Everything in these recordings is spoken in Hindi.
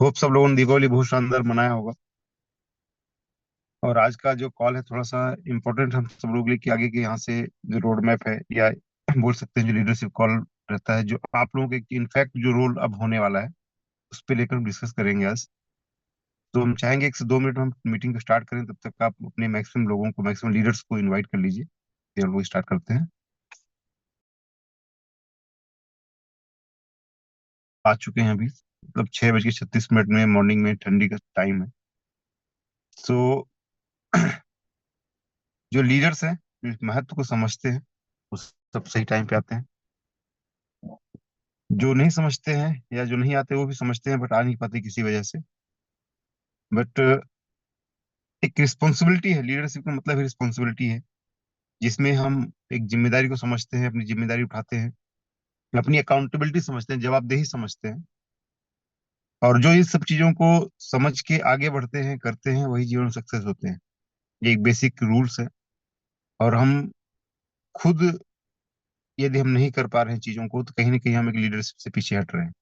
होप सब लोगों ने दीपावली बहुत शानदार मनाया होगा। और आज का जो कॉल है थोड़ा सा इम्पोर्टेंट हम सब लोग के लिए कि आगे के यहाँ से जो रोड मैप है या बोल सकते हैं जो लीडरशिप कॉल रहता है, जो आप लोगों के इनफैक्ट जो रोल अब होने वाला है उस पर लेकर हम डिस्कस करेंगे आज। तो हम चाहेंगे 1 से 2 मिनट में हम मीटिंग को स्टार्ट करें, तब तक आप अपने मैक्सिमम लोगों को, मैक्सिमम लीडर्स को इनवाइट कर लीजिए। फिर हम लोग स्टार्ट करते हैं। आ चुके हैं अभी, मतलब 6:36 में मॉर्निंग में, ठंडी का टाइम है। सो जो लीडर्स हैं, जो इस महत्व को समझते हैं, वो सब सही टाइम पे आते हैं। जो नहीं समझते हैं या जो नहीं आते वो भी समझते हैं बट आ नहीं पाते किसी वजह से। बट एक रिस्पॉन्सिबिलिटी है, लीडरशिप का मतलब रिस्पॉन्सिबिलिटी है, जिसमें हम एक जिम्मेदारी को समझते हैं, अपनी जिम्मेदारी उठाते हैं, अपनी अकाउंटेबिलिटी समझते हैं, जवाबदेही समझते हैं। और जो इस सब चीजों को समझ के आगे बढ़ते हैं, करते हैं, वही जीवन सक्सेस होते हैं। ये एक बेसिक रूल्स है। और हम खुद, यदि हम नहीं कर पा रहे हैं चीजों को, तो कहीं ना कहीं हम एक लीडरशिप से पीछे हट रहे हैं।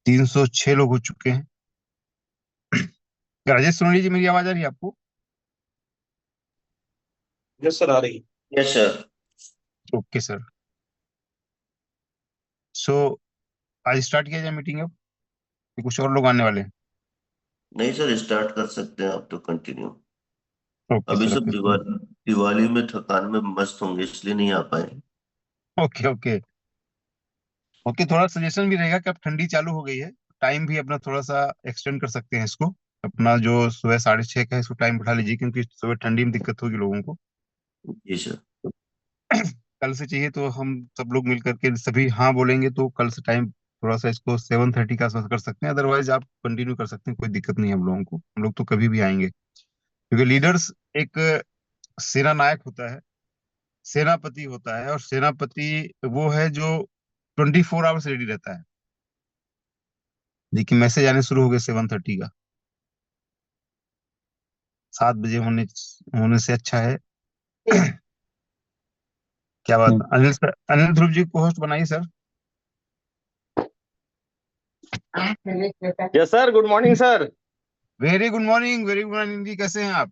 306 लोग हो चुके हैं। राजेश सोनी जी, मेरी आवाज आ रही है आपको? यस सर, आ रही। Yes sir. Okay sir. So आज स्टार्ट किया जाए मीटिंग अब, कि कुछ और लोग आने वाले हैं? नहीं सर, स्टार्ट कर सकते हैं आप तो, कंटिन्यू। ओके अभी सर, सब ओके सर। दिवाली में थकान में मस्त होंगे, इसलिए नहीं आ पाए। ओके ओके ओके, थोड़ा सजेशन भी रहेगा कि अब ठंडी चालू हो गई है, टाइम भी अपना थोड़ा सा एक्सटेंड कर सकते हैं इसको। अपना जो सुबह 6:30 का है इसको टाइम बढ़ा लीजिए, क्योंकि सुबह ठंडी में दिक्कत होगी लोगों को। जी सर। कल से चाहिए तो हम सब लोग मिल करके सभी हाँ बोलेंगे तो कल से टाइम थोड़ा सा इसको 7:30 का आसपास कर सकते हैं। अदरवाइज आप कंटिन्यू कर सकते हैं, कोई दिक्कत नहीं है हम लोगों को, हम लोग तो कभी भी आएंगे। क्योंकि लीडर्स एक सेना नायक होता है, सेनापति होता है, और सेनापति वो है जो 24 आवर्स रेडी रहता है। देखिए मैसेज आने शुरू हो गए 7:30 का। 7 बजे होने होने से अच्छा है। क्या बात है, अनिल सर, अनिल ध्रुव जी को होस्ट बनाइए sir. Yes sir, good morning sir. Very good morning, very good morning ji, कैसे हैं आप?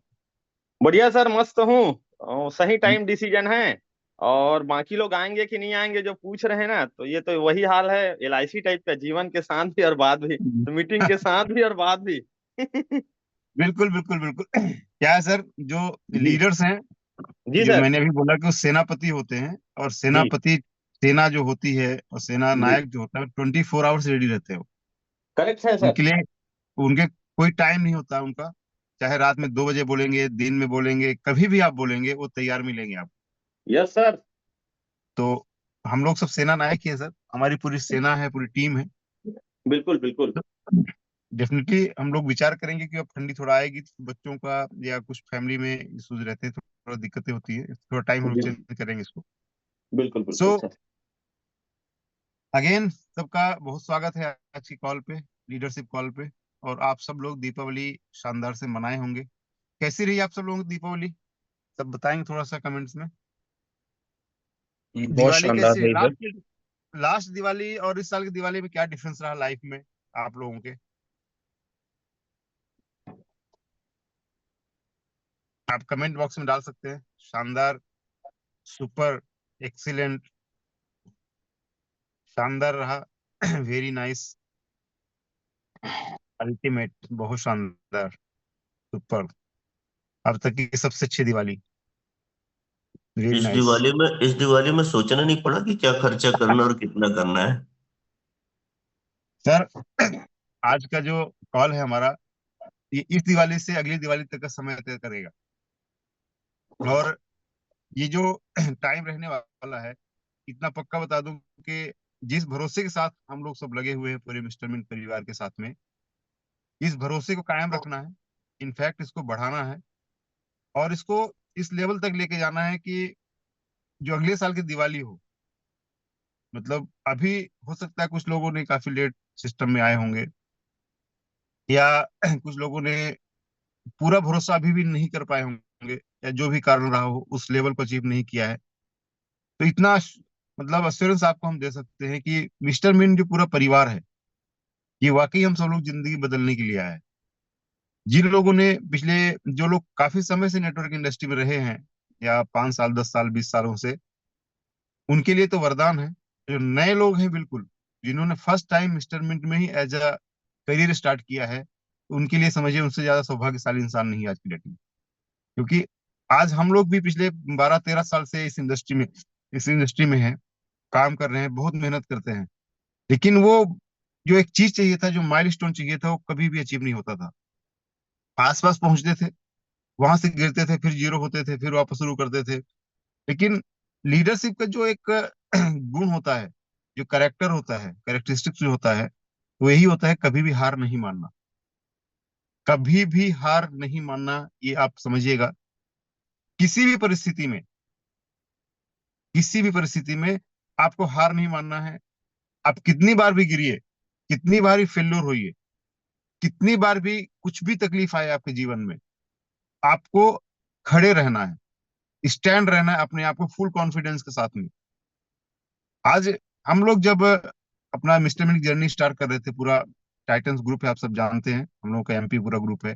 बढ़िया सर, मस्त हूँ। सही टाइम डिसीजन है। और बाकी लोग आएंगे कि नहीं आएंगे जो पूछ रहे हैं ना, तो ये तो वही हाल है, एलआईसी टाइप का, जीवन के साथ भी और बाद भी, तो मीटिंग के साथ भी और बाद भी। बिल्कुल बिल्कुल बिल्कुल। क्या है सर, जो जी। लीडर्स हैं, जी जो सर। मैंने अभी बोला कि वो सेनापति होते हैं, और जी। सेनापति, सेना जो होती है और सेना जी। नायक जो होता है, 24 आवर्स रेडी रहते हैं वो। करेक्ट है सर। उनके लिए, उनके कोई टाइम नहीं होता उनका। चाहे रात में 2 बजे बोलेंगे, दिन में बोलेंगे, कभी भी आप बोलेंगे वो तैयार मिलेंगे आप। Yes sir. तो हम लोग सब सेना नायक ही है सर, हमारी पूरी सेना है, पूरी टीम है। बिल्कुल बिल्कुल। डेफिनेटली हम लोग विचार करेंगे कि अब ठंडी थोड़ा आएगी तो बच्चों का या कुछ फैमिली में इश्यूज रहते हैं, तो थोड़ा दिक्कतें होती है, थोड़ा टाइम हम लोग जी। चेंज करेंगे इसको। बिल्कुल सो बिल्कुल सर। अगेन सबका बहुत स्वागत है आज की कॉल पे, लीडरशिप कॉल पे। और आप सब लोग दीपावली शानदार से मनाए होंगे। कैसी रही आप सब लोगों की दीपावली? सब बताएंगे थोड़ा सा कमेंट्स में। बहुत दिवाली शानदार कैसी, है इधर। लास्ट लास्ट दिवाली और इस साल की दिवाली में क्या डिफरेंस रहा लाइफ में आप लोगों के? आप कमेंट बॉक्स में डाल सकते हैं। शानदार, सुपर, एक्सीलेंट, शानदार रहा, वेरी नाइस, अल्टीमेट, बहुत शानदार, सुपर, अब तक की सबसे अच्छी दिवाली, वेरी नाइस। इस दिवाली में सोचना नहीं पड़ा कि क्या खर्चा करना और कितना करना है। सर आज का जो कॉल है हमारा, ये इस दिवाली से अगली दिवाली तक का समय तय करेगा। और ये जो टाइम रहने वाला है, इतना पक्का बता दूं कि जिस भरोसे के साथ हम लोग सब लगे हुए हैं पूरे मिस्टर मिंट परिवार के साथ में, इस भरोसे को कायम रखना है, इनफैक्ट इसको बढ़ाना है, और इसको इस लेवल तक लेके जाना है कि जो अगले साल की दिवाली हो, मतलब अभी हो सकता है कुछ लोगों ने काफी लेट सिस्टम में आए होंगे, या कुछ लोगों ने पूरा भरोसा अभी भी नहीं कर पाए होंगे, या जो भी कारण रहा हो उस लेवल को अचीव नहीं किया है। तो इतना मतलब अश्योरेंस आपको हम दे सकते हैं कि मिस्टर मिन जो पूरा परिवार है, कि वाकई हम सब लोग जिंदगी बदलने के लिए आए हैं। जिन लोगों ने पिछले, जो लोग काफी समय से नेटवर्क इंडस्ट्री में रहे हैं, या 5 साल 10 साल 20 सालों से, उनके लिए तो वरदान है। जो नए लोग हैं, बिल्कुल जिन्होंने फर्स्ट टाइम मिस्टर मिंट में ही एज अ करियर स्टार्ट किया है, उनके लिए समझिए उनसे ज्यादा सौभाग्यशाली इंसान नहीं है आज की डेट में। क्योंकि आज हम लोग भी पिछले 12 13 साल से इस इंडस्ट्री में हैं, काम कर रहे हैं, बहुत मेहनत करते हैं। लेकिन वो जो एक चीज चाहिए था, जो माइलस्टोन चाहिए था, वो कभी भी अचीव नहीं होता था। आसपास पहुंचते थे, वहां से गिरते थे, फिर जीरो होते थे, फिर वापस शुरू करते थे। लेकिन लीडरशिप का जो एक गुण होता है, जो कैरेक्टर होता है, कैरेक्टरिस्टिक्स जो होता है, वो यही होता है, कभी भी हार नहीं मानना। कभी भी हार नहीं मानना, ये आप समझिएगा। किसी भी परिस्थिति में, किसी भी परिस्थिति में आपको हार नहीं मानना है। आप कितनी बार भी गिरिए, कितनी बार भी फेल्योर होइए, कितनी बार भी कुछ भी तकलीफ आए आपके जीवन में, आपको खड़े रहना है, स्टैंड रहना है अपने आप को फुल कॉन्फिडेंस के साथ में। आज हम लोग जब अपना मिस्टर मिनट जर्नी स्टार्ट कर रहे थे, पूरा टाइटंस ग्रुप है, आप सब जानते हैं, हम लोग का एमपी पूरा ग्रुप है।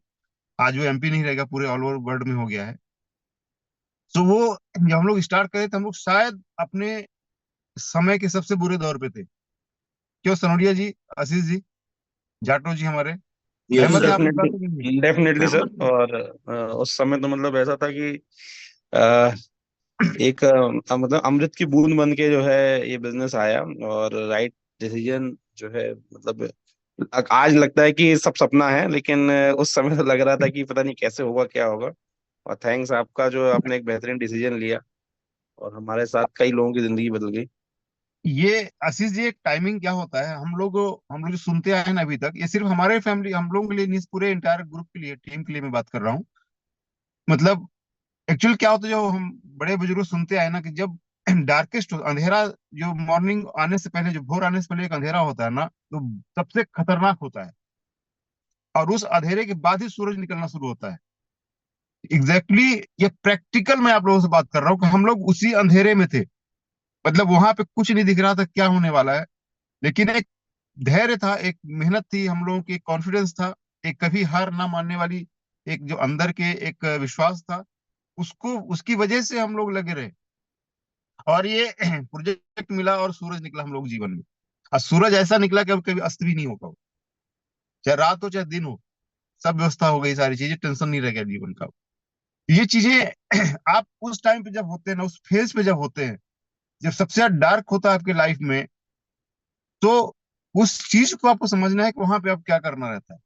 आज वो एमपी नहीं रहेगा, पूरे ऑल ओवर वर्ल्ड में हो गया है। तो वो जब हम लोग स्टार्ट करे थे, हम लोग शायद अपने समय के सबसे बुरे दौर पे थे। क्यों सनोडिया जी, आशीष जी, जाटो जी हमारे, यस सहमत है सर। आप इस बात से कि नहीं? Definitely definitely sir. सहमत हूँ। और उस समय तो मतलब ऐसा था कि अ, एक मतलब अमृत की बूंद बन के जो है ये बिजनेस आया, और राइट डिसीजन जो है मतलब आज लगता है कि सब सपना है, लेकिन उस समय तो लग रहा था कि पता नहीं कैसे होगा क्या होगा। और थैंक्स आपका जो आपने एक बेहतरीन डिसीजन लिया, और हमारे साथ कई लोगों की जिंदगी बदल गई। ये आशीष जी, एक टाइमिंग क्या होता है, हम लोग जो सुनते आए हैं ना अभी तक, ये सिर्फ हमारे फैमिली, हम लोगों के लिए नहीं, इस पूरे इंटायर ग्रुप के लिए, टीम के लिए मैं बात कर रहा हूँ। मतलब एक्चुअल क्या होता है, जो हम बड़े बुजुर्ग सुनते आए ना, कि जब डार्केस्ट अंधेरा, जो मॉर्निंग आने से पहले, जो भोर आने से पहले एक अंधेरा होता है ना, तो सबसे खतरनाक होता है। और उस अंधेरे के बाद ही सूरज निकलना शुरू होता है। एग्जैक्टली ये प्रैक्टिकल मैं आप लोगों से बात कर रहा हूँ, कि हम लोग उसी अंधेरे में थे। मतलब वहां पे कुछ नहीं दिख रहा था क्या होने वाला है, लेकिन एक धैर्य था, एक मेहनत थी, हम लोगों की कॉन्फिडेंस था, एक कभी हार ना मानने वाली, एक जो अंदर के एक विश्वास था, उसको, उसकी वजह से हम लोग लगे रहे। और ये प्रोजेक्ट मिला और सूरज निकला हम लोग जीवन में। और सूरज ऐसा निकला कि अब कभी अस्त भी नहीं होगा वो। चाहे रात हो चाहे दिन हो, सब व्यवस्था हो गई, सारी चीजें, टेंशन नहीं रह गया जीवन का। ये चीजें आप उस टाइम पे जब होते हैं ना, उस फेज पे जब होते हैं, जब सबसे ज्यादा डार्क होता है आपके लाइफ में, तो उस चीज को आपको समझना है कि वहां पे आप क्या करना रहता है।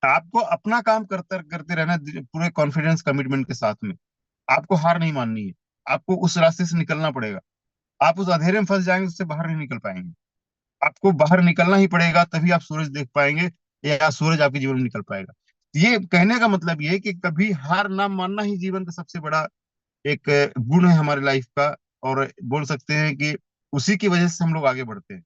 आपको अपना काम करते करते रहना है, पूरे कॉन्फिडेंस कमिटमेंट के साथ में। आपको हार नहीं माननी है। आपको उस रास्ते से निकलना पड़ेगा। आप उस अंधेरे में फंस जाएंगे, उससे बाहर नहीं निकल पाएंगे। आपको बाहर निकलना ही पड़ेगा, तभी आप सूरज देख पाएंगे, या सूरज आपके जीवन में निकल पाएगा। ये कहने का मतलब ये है कि कभी हार ना मानना ही जीवन का सबसे बड़ा एक गुण है हमारे लाइफ का। और बोल सकते हैं कि उसी की वजह से हम लोग आगे बढ़ते हैं।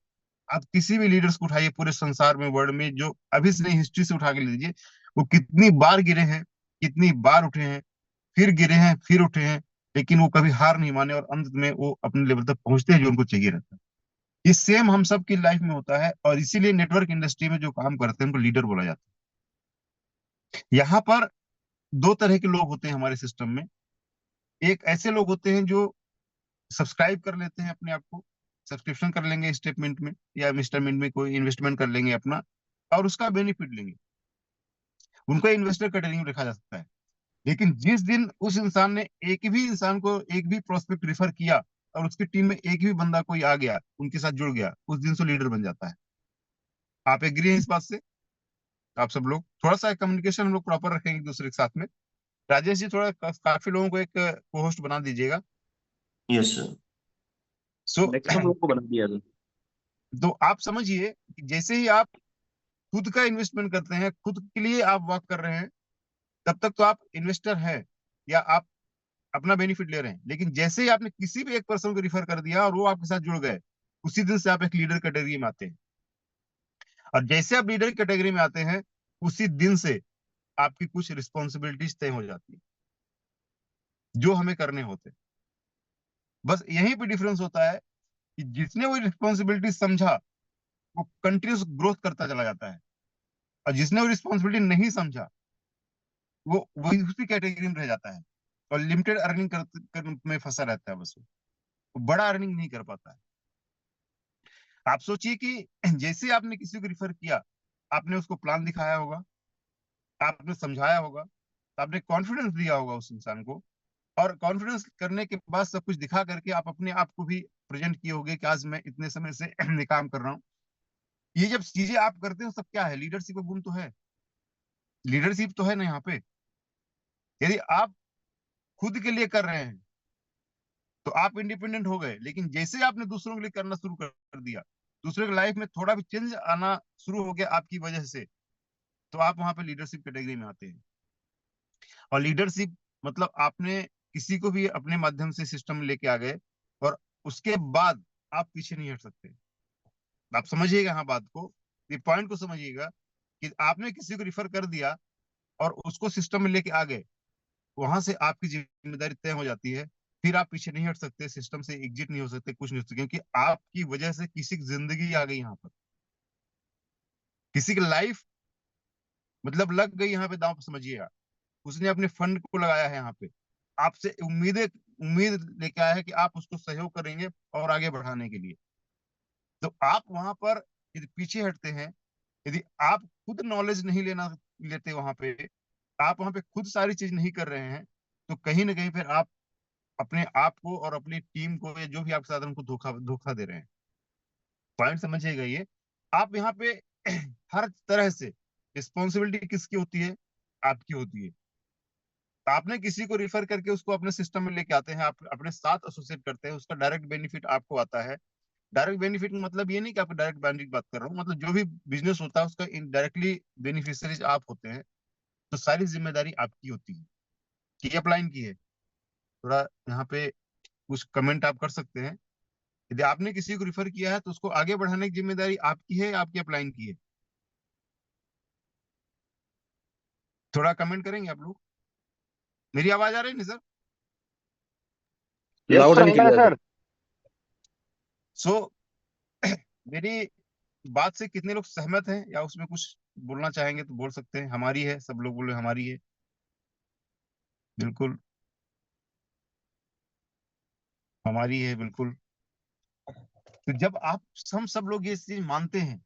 आप किसी भी लीडर्स को उठाइए पूरे संसार में, वर्ल्ड में, जो अभी से नहीं, हिस्ट्री से उठा के ले लीजिए, वो कितनी बार गिरे हैं, कितनी बार उठे हैं, फिर गिरे हैं, फिर उठे हैं, लेकिन वो कभी हार नहीं माने, और अंत में वो अपने लेवल तक पहुंचते हैं जो उनको चाहिए रहता है। ये सेम हम सब की लाइफ में होता है, और इसीलिए नेटवर्क इंडस्ट्री में जो काम करते हैं उनको लीडर बोला जाता है। यहाँ पर दो तरह के लोग होते हैं हमारे सिस्टम में। एक ऐसे लोग होते हैं जो सब्सक्राइब कर लेते हैं अपने आप को, सब्सक्रिप्शन कर लेंगे स्टेटमेंट में या इंस्टॉलमेंट में, कोई इन्वेस्टमेंट कर लेंगे अपना, और उसका बेनिफिट लेंगे। उनको इन्वेस्टर कैटेगरी में रखा जा सकता है। लेकिन जिस दिन उस इंसान ने, एक भी इंसान को, एक भी प्रोस्पेक्ट रिफर किया, और उसकी टीम में एक भी बंदा कोई आ गया, उनके साथ जुड़ गया, उस दिन से लीडर बन जाता है। आप एग्री हैं इस बात से? आप सब लोग थोड़ा सा कम्युनिकेशन हम लोग प्रॉपर रखेंगे एक दूसरे के साथ में। राजेश जी, थोड़ा काफी लोगों को एक को होस्ट बना दीजिएगा। Yes sir. सो मैक्सिमम लोगों को बना दिया सर। तो आप समझिए कि जैसे ही आप खुद का इन्वेस्टमेंट करते हैं, खुद के लिए आप वर्क कर रहे हैं, तब तक तो आप इन्वेस्टर हैं, या आप अपना बेनिफिट ले रहे हैं। लेकिन जैसे ही आपने किसी भी एक पर्सन को रिफर कर दिया और वो आपके साथ जुड़ गए, उसी दिन से आप एक लीडर कैटेगरी में आते हैं। और जैसे आप लीडर कैटेगरी में आते हैं, उसी दिन से आपकी कुछ रिस्पॉन्सिबिलिटीज तय हो जाती है, जो हमें करने होते हैं। बस यहीं पे डिफरेंस होता है कि जिसने वो रिस्पॉन्सिबिलिटी समझा, वो कंटिन्यूस ग्रोथ करता चला जाता है। और जिसने वो रिस्पॉन्सिबिलिटी नहीं समझा वो वही उसी कैटेगरी में रह जाता है और लिमिटेड अर्निंग में फंसा रहता है, बस वो बड़ा अर्निंग नहीं कर पाता है। आप सोचिए कि जैसे आपने किसी को रिफर किया, आपने उसको प्लान दिखाया होगा, आपने समझाया होगा, तो आपने कॉन्फिडेंस दिया होगा उस इंसान को, और कॉन्फिडेंस करने के बाद सब कुछ दिखा करके आप अपने आप को भी प्रेजेंट किए होगे कि आज मैं इतने समय से ये काम कर रहा हूँ। ये जब चीजें आप करते हो सब क्या है, लीडरशिप का गुण तो है, लीडरशिप तो है ना यहाँ पे। यदि आप खुद के लिए कर रहे हैं तो आप इंडिपेंडेंट हो गए, लेकिन जैसे आपने दूसरों के लिए करना शुरू कर दिया, दूसरे की लाइफ में थोड़ा भी चेंज आना शुरू हो गया आपकी वजह से, तो आप वहां पे लीडरशिप कैटेगरी में आते हैं। और लीडरशिप मतलब आपने किसी को भी अपने माध्यम से सिस्टम में लेके आ गए और उसके बाद आप पीछे नहीं हट सकते। आप समझिएगा हाँ बात को, ये पॉइंट को समझिएगा कि आपने किसी को रिफर कर दिया और उसको सिस्टम में लेके आ गए, वहां से आपकी जिम्मेदारी तय हो जाती है। फिर आप पीछे नहीं हट सकते, सिस्टम से एग्जिट नहीं हो सकते, कुछ नहीं हो सकते, क्योंकि आपकी वजह से किसी की जिंदगी आ गई यहाँ पर, किसी की लाइफ मतलब लग गई यहाँ पे दांव पे, समझिएगा। उसने अपने फंड को लगाया है यहाँ पे, आपसे उम्मीद लेके आया है कि आप उसको सहयोग करेंगे और आगे बढ़ाने के लिए। तो आप वहां पर यदि पीछे हटते हैं, यदि आप खुद नॉलेज नहीं लेते वहां पे, आप वहां पे खुद सारी चीज नहीं कर रहे हैं, तो कहीं ना कहीं फिर आप अपने आप को और अपनी टीम को या जो भी आपके साथ हैं, उनको धोखा धोखा दे रहे हैं। पॉइंट समझिएगा ये। आप यहाँ पे हर तरह से रिस्पॉन्सिबिलिटी किसकी होती है, आपकी होती है। आपने किसी को रिफर करके उसको अपने सिस्टम में लेके आते हैं, आप अपने साथ एसोसिएट करते हैं, उसका डायरेक्ट बेनिफिट आपको आता है। डायरेक्ट बेनिफिट मतलब ये नहीं कि आपको डायरेक्ट बेनिफिट की बात कर रहा हूँ, मतलब जो भी बिजनेस होता है उसका इनडायरेक्टली बेनिफिशियरीज आप होते हैं, तो सारी जिम्मेदारी आपकी होती है। की अपलाइन की है, थोड़ा यहाँ पे कुछ कमेंट आप कर सकते हैं। यदि आपने किसी को रिफर किया है तो उसको आगे बढ़ाने की जिम्मेदारी आपकी है, आपकी अपलाइन की है, थोड़ा कमेंट करेंगे आप लोग। मेरी आवाज आ रही है नहीं sir? Yes loud sir, and आ रहा है क्लियर। सर। सो मेरी बात से कितने लोग सहमत हैं या उसमें कुछ बोलना चाहेंगे तो बोल सकते हैं। हमारी है, सब लोग बोले हमारी है, बिल्कुल हमारी है, बिल्कुल। तो जब आप हम सब लोग ये चीज मानते हैं,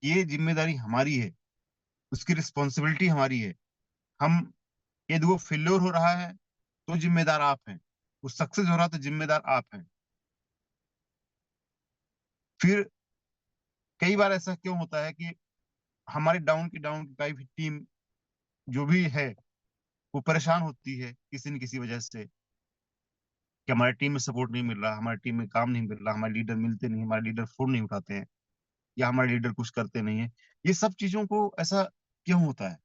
ये जिम्मेदारी हमारी है, उसकी रिस्पॉन्सिबिलिटी हमारी है, हम यदि वो फेल्योर हो रहा है तो जिम्मेदार आप हैं, वो सक्सेस हो रहा है तो जिम्मेदार आप हैं। फिर कई बार ऐसा क्यों होता है कि हमारे डाउन की कोई भी टीम जो भी है वो परेशान होती है किसी न किसी वजह से, कि हमारी टीम में सपोर्ट नहीं मिल रहा, हमारी टीम में काम नहीं मिल रहा, हमारे लीडर मिलते नहीं, हमारे लीडर फोन नहीं उठाते हैं, या हमारे लीडर कुछ करते नहीं है। ये सब चीजों को ऐसा क्यों होता है?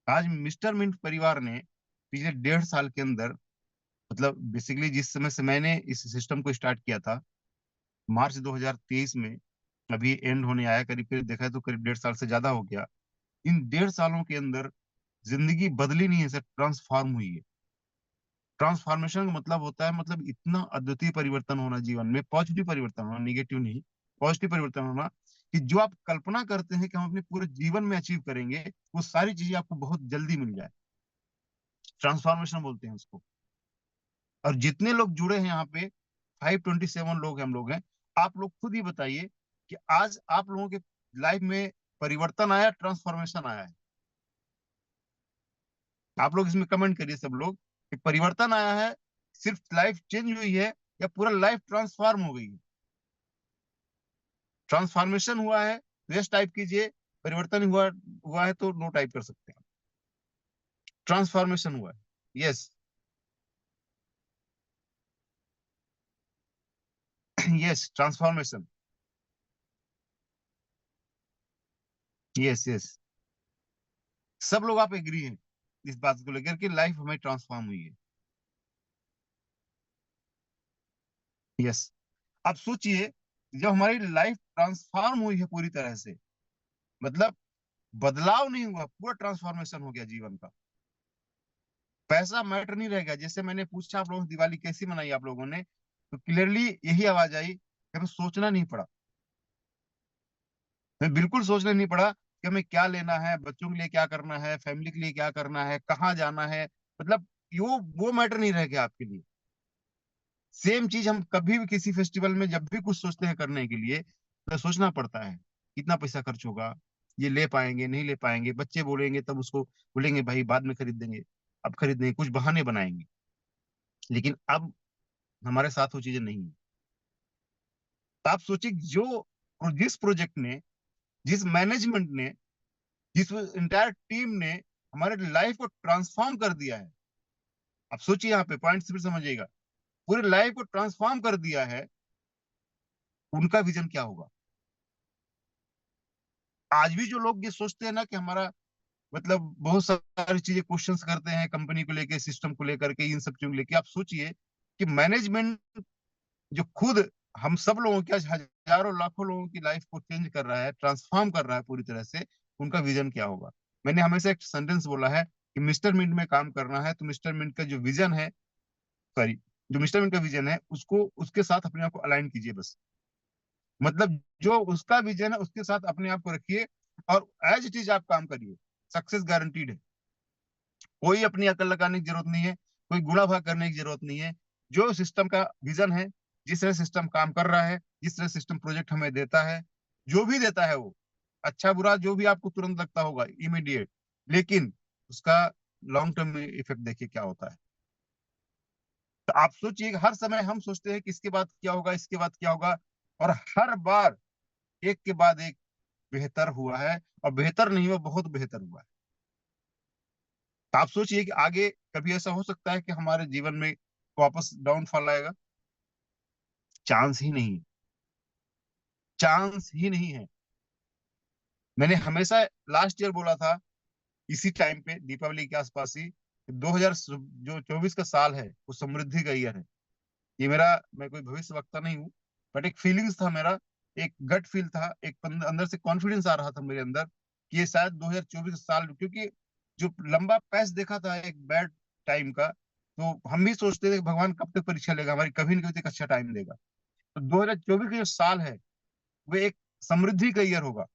आज मिस्टर मिंट परिवार ने पिछले 1.5 साल के अंदर, मतलब बेसिकली जिस समय से मैंने इस सिस्टम को स्टार्ट किया था, मार्च 2023 में, अभी एंड होने आया, करीब करीब देखा है तो करीब 1.5 साल से ज्यादा हो गया। इन 1.5 सालों के अंदर जिंदगी बदली नहीं है सर, ट्रांसफॉर्म हुई है। ट्रांसफॉर्मेशन का मतलब होता है, मतलब इतना अद्वितीय परिवर्तन होना जीवन में, पॉजिटिव परिवर्तन होना, निगेटिव नहीं, पॉजिटिव परिवर्तन होना, कि जो आप कल्पना करते हैं कि हम अपने पूरे जीवन में अचीव करेंगे, वो सारी चीजें आपको बहुत जल्दी मिल जाए। ट्रांसफॉर्मेशन बोलते हैं उसको। और जितने लोग जुड़े हैं यहाँ पे, 527 लोग हम लोग हैं, आप लोग खुद ही बताइए कि आज आप लोगों के लाइफ में परिवर्तन आया, ट्रांसफॉर्मेशन आया है? आप लोग इसमें कमेंट करिए सब लोग कि परिवर्तन आया है, सिर्फ लाइफ चेंज हुई है, या पूरा लाइफ ट्रांसफॉर्म हो गई है। ट्रांसफॉर्मेशन हुआ है तो यस टाइप कीजिए, परिवर्तन हुआ हुआ है तो नो टाइप कर सकते हैं। ट्रांसफॉर्मेशन हुआ है, yes. Yes, transformation, yes yes. सब लोग आप एग्री हैं इस बात को लेकर कि लाइफ हमें ट्रांसफॉर्म हुई है, यस। अब सोचिए, जब हमारी लाइफ ट्रांसफॉर्म हुई है पूरी तरह से, मतलब बदलाव नहीं हुआ, पूरा ट्रांसफॉर्मेशन हो गया जीवन का, पैसा मैटर नहीं रहेगा। जैसे मैंने पूछा आप लोगों ने दिवाली कैसी मनाई आप लोगों ने, तो क्लियरली यही आवाज आई कि हमें सोचना नहीं पड़ा, हमें बिल्कुल सोचना नहीं पड़ा कि हमें क्या लेना है, बच्चों के लिए क्या करना है, फैमिली के लिए क्या करना है, कहाँ जाना है। मतलब वो मैटर नहीं रह गया आपके लिए। सेम चीज हम कभी भी किसी फेस्टिवल में जब भी कुछ सोचते हैं करने के लिए, तो सोचना पड़ता है कितना पैसा खर्च होगा, ये ले पाएंगे नहीं ले पाएंगे, बच्चे बोलेंगे तब उसको बोलेंगे भाई बाद में खरीद देंगे, अब खरीद देंगे, कुछ बहाने बनाएंगे। लेकिन अब हमारे साथ वो चीजें नहीं है। तो आप सोचिए जिस प्रोजेक्ट ने, जिस मैनेजमेंट ने, जिस इंटायर टीम ने हमारे लाइफ को ट्रांसफॉर्म कर दिया है। आप सोचिए, यहाँ पे पॉइंट फिर समझिएगा, पूरी लाइफ को ट्रांसफॉर्म कर दिया है, उनका विजन क्या होगा। आज भी जो लोग ये सोचते हैं ना कि हमारा मतलब बहुत सारी चीजें क्वेश्चंस करते हैं कंपनी को लेके, सिस्टम को लेकर के, इन सब चीजों को लेके, आप सोचिए कि मैनेजमेंट जो खुद हम सब लोगों की, आज हजारों लाखों लोगों की लाइफ को चेंज कर रहा है, ट्रांसफॉर्म कर रहा है पूरी तरह से, उनका विजन क्या होगा। मैंने हमेशा एक सेंटेंस बोला है कि मिस्टर मिंट में काम करना है तो मिस्टर मिंट का जो विजन है, सॉरी, जो मिस्टर मिंट का विजन है उसको, उसके साथ अपने आप को अलाइन कीजिए बस। मतलब जो उसका विजन है उसके साथ अपने आप को रखिए और एज इट इज आप काम करिए, सक्सेस गारंटीड है। कोई अपनी अकल लगाने की जरूरत नहीं है, कोई गुणा भाग करने की जरूरत नहीं है। जो सिस्टम का विजन है, जिस तरह सिस्टम काम कर रहा है, जिस तरह सिस्टम प्रोजेक्ट हमें देता है, जो भी देता है वो अच्छा बुरा जो भी आपको तुरंत लगता होगा इमीडिएट, लेकिन उसका लॉन्ग टर्म इफेक्ट देखिए क्या होता है। तो आप सोचिए, हर समय हम सोचते हैं कि इसके बाद क्या होगा, इसके बाद क्या होगा, और हर बार एक के बाद एक बेहतर हुआ है, और बेहतर नहीं हुआ, बहुत बेहतर हुआ है। तो आप सोचिए कि आगे कभी ऐसा हो सकता है कि हमारे जीवन में वापस डाउनफॉल आएगा? चांस ही नहीं है, चांस ही नहीं है। मैंने हमेशा लास्ट ईयर बोला था, इसी टाइम पे दीपावली के आसपास ही, 2000 जो 24 का साल है वो समृद्धि का ईयर है। ये मेरा, मैं कोई भविष्य वक्ता नहीं हूँ, बट एक फीलिंग्स था मेरा, एक गट फील था, एक अंदर से कॉन्फिडेंस आ रहा था मेरे अंदर कि ये शायद 2024 साल, क्योंकि जो लंबा पैच देखा था एक बैड टाइम का, तो हम भी सोचते थे कि भगवान कब तक परीक्षा लेगा हमारी, कभी न कभी एक अच्छा टाइम देगा। तो 2024 का जो साल है वो एक समृद्धि का ईयर होगा,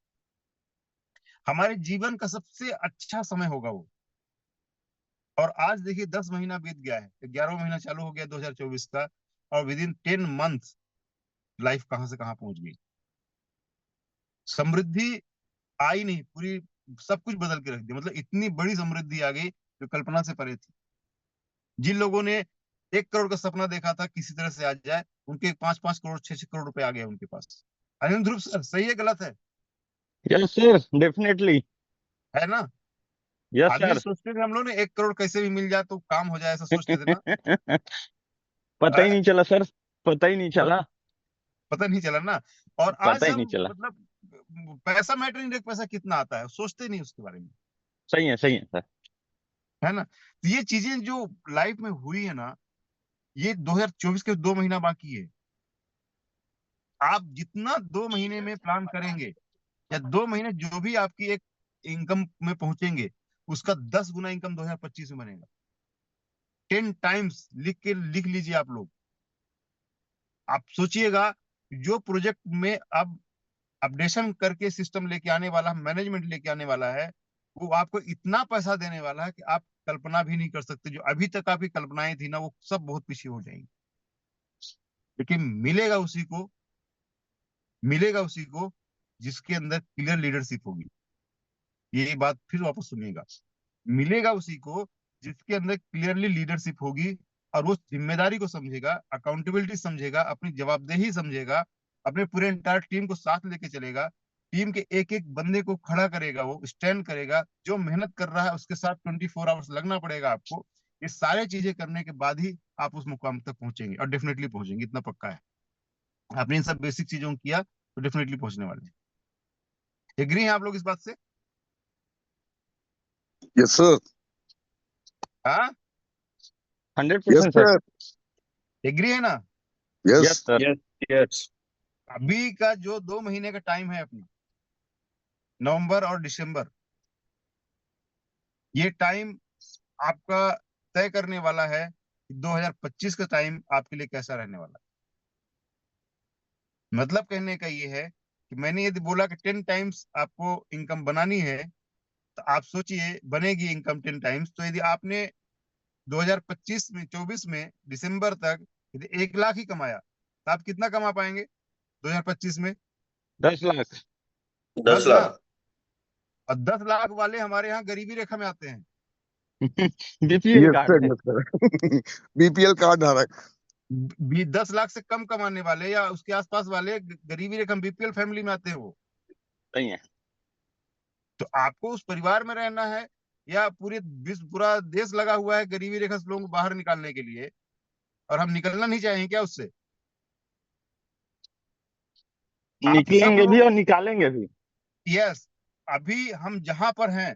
हमारे जीवन का सबसे अच्छा समय होगा वो। और आज देखिए 10 महीना बीत गया है, 11वां महीना चालू हो गया 2024 का, और विद इन 10 मंथ लाइफ कहां से कहां पहुंच गई। समृद्धि आई नहीं, पूरी सब कुछ बदल के रख दिया। मतलब इतनी बड़ी समृद्धि आ गई जो कल्पना से परे थी। जिन लोगों ने 1 करोड़ का सपना देखा था किसी तरह से आ जाए, उनके 5-5 करोड़ 6-6 करोड़ रुपए आ गए उनके पास। अनिल ध्रुव सर, सही है गलत है? Yes sir, definitely. है ना? यस आदमी सर। सोचते थे हम लोग ने 1 करोड़ कैसे भी मिल जाए तो काम हो जाए, ऐसा सोचते थे ना। पता ही आ, नहीं चला सर, पता ही नहीं चला। पता नहीं चला ना। और पता आज ही हम नहीं चला। मतलब पैसा मैटर नहीं, देख पैसा कितना आता है सोचते नहीं उसके बारे में। सही है सर। है ना? तो ये चीजें जो लाइफ में हुई है ना, ये 2024 के 2 महीना बाकी है। आप जितना 2 महीने में प्लान करेंगे, या 2 महीने जो भी आपकी एक इनकम में पहुंचेंगे, उसका 10 गुना इनकम 2025 में बनेगा। 10 टाइम्स लिख लीजिए आप लोग। आप सोचिएगा, जो प्रोजेक्ट में अब अपडेशन करके सिस्टम लेके आने वाला, मैनेजमेंट लेके आने वाला है, वो आपको इतना पैसा देने वाला है कि आप कल्पना भी नहीं कर सकते। जो अभी तक आपकी कल्पनाएं थी ना, वो सब बहुत पीछे हो जाएंगी। लेकिन मिलेगा उसी को जिसके अंदर क्लियर लीडरशिप होगी। ये बात फिर वापस सुनिएगा, मिलेगा उसी को जिसके अंदर क्लियरली लीडरशिप होगी, और वो जिम्मेदारी को समझेगा, अकाउंटेबिलिटी समझेगा, अपनी जवाबदेही समझेगा, अपने पूरे एंटायर टीम को साथ लेके चलेगा, टीम के एक एक बंदे को खड़ा करेगा, वो स्टैंड करेगा, जो मेहनत कर रहा है उसके साथ 24 आवर्स लगना पड़ेगा आपको। ये सारे चीजें करने के बाद ही आप उस मुकाम तक पहुंचेंगे, और डेफिनेटली पहुंचेंगे, इतना पक्का है। आपने इन सब बेसिक चीजों को किया तो डेफिनेटली पहुंचने वाले हैं। एग्री हैं आप लोग इस बात से? Yes sir. हाँ, यस 100% सर। सर। एग्री है ना? Yes. Yes sir. Yes. Yes. अभी का जो 2 महीने का टाइम है अपना, नवंबर और दिसंबर, ये टाइम आपका तय करने वाला है कि 2025 का टाइम आपके लिए कैसा रहने वाला है। मतलब कहने का ये है कि कि मैंने यदि बोला कि 10 टाइम्स आपको इनकम बनानी है, तो आप सोचिए बनेगी इनकम 10 टाइम्स। तो यदि आपने 2025 में 24 में दिसंबर तक यदि 1 लाख ही कमाया, तो आप कितना कमा पाएंगे 2025 में? 10 लाख। 10 10 लाख। लाख। और 10 लाख वाले हमारे यहाँ गरीबी रेखा में आते हैं। बीपीएल ये कार्ड है। बीपीएल कार्ड धारक। 10 लाख से कम कमाने वाले या उसके आसपास वाले गरीबी रेखा बीपीएल फैमिली में आते हैं वो। नहीं है। तो आपको उस परिवार में रहना है या पूरा देश लगा हुआ है गरीबी रेखा से लोगों को बाहर निकालने के लिए, और हम निकलना नहीं चाहेंगे क्या उससे? आप सब निकलेंगे भी लोग, और निकालेंगे भी। यस, अभी हम जहां पर हैं,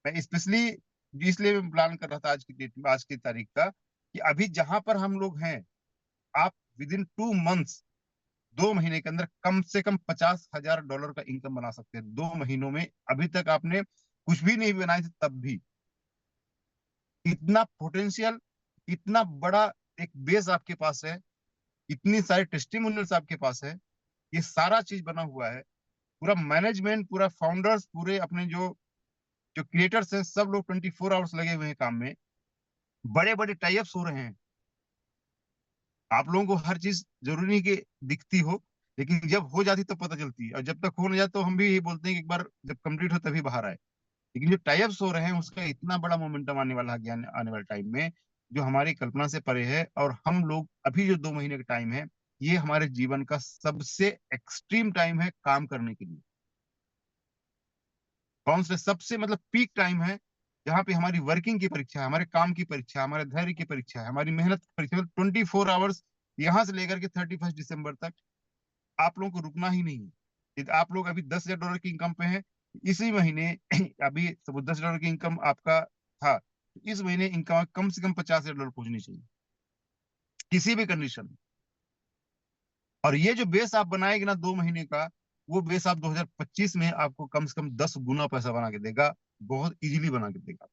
मैं स्पेशली इसलिए मैं प्लान कर रहा था आज की डेट में, आज की तारीख का, कि अभी जहां पर हम लोग हैं, आप विद इन 2 मंथ्स, 2 महीने के अंदर कम से कम $50,000 का इनकम बना सकते हैं 2 महीनों में। अभी तक आपने कुछ भी नहीं बनाए थे तब भी। इतना पोटेंशियल, इतना बड़ा एक बेस आपके पास है, इतनी सारी टेस्टिमोनियल्स आपके पास है, ये सारा चीज बना हुआ है। पूरा मैनेजमेंट, पूरा फाउंडर्स, पूरे अपने जो जो क्रिएटर्स हैं, सब लोग 24 आवर्स लगे हुए हैं काम में। बड़े बड़े टाइप्स हो रहे हैं। आप लोगों को हर चीज जरूरी नहीं कि दिखती हो, लेकिन जब हो जाती तो पता चलती है, और जब तक हो नहीं जाता तो हम भी यही बोलते हैं कि एक बार जब कंप्लीट हो तभी बाहर आए। लेकिन जो टाइप्स हो रहे हैं उसका इतना बड़ा मोमेंटम आने वाला है आने वाले टाइम में, जो हमारी कल्पना से परे है। और हम लोग अभी जो 2 महीने का टाइम है, ये हमारे जीवन का सबसे एक्सट्रीम टाइम है काम करने के लिए। कौन से सबसे मतलब पीक टाइम है, जहाँ पे हमारी वर्किंग की परीक्षा है, हमारे काम की परीक्षा है, हमारे धैर्य की परीक्षा है, हमारी मेहनत की परीक्षा। मतलब 24 आवर्स, यहाँ से लेकर के 31 दिसंबर तक आप लोगों को रुकना ही नहीं है। यदि आप लोग अभी $10,000 की इनकम पे हैं, इसी महीने अभी सब $10 की इनकम आपका था, तो इस महीने इनकम कम से कम $50,000 पहुंचनी चाहिए किसी भी कंडीशन में। और ये जो बेस आप बनाएंगे ना 2 महीने का, वो बेस आप 2025 में आपको कम से कम 10 गुना पैसा बना के देगा, बहुत इजीली बना के देगा।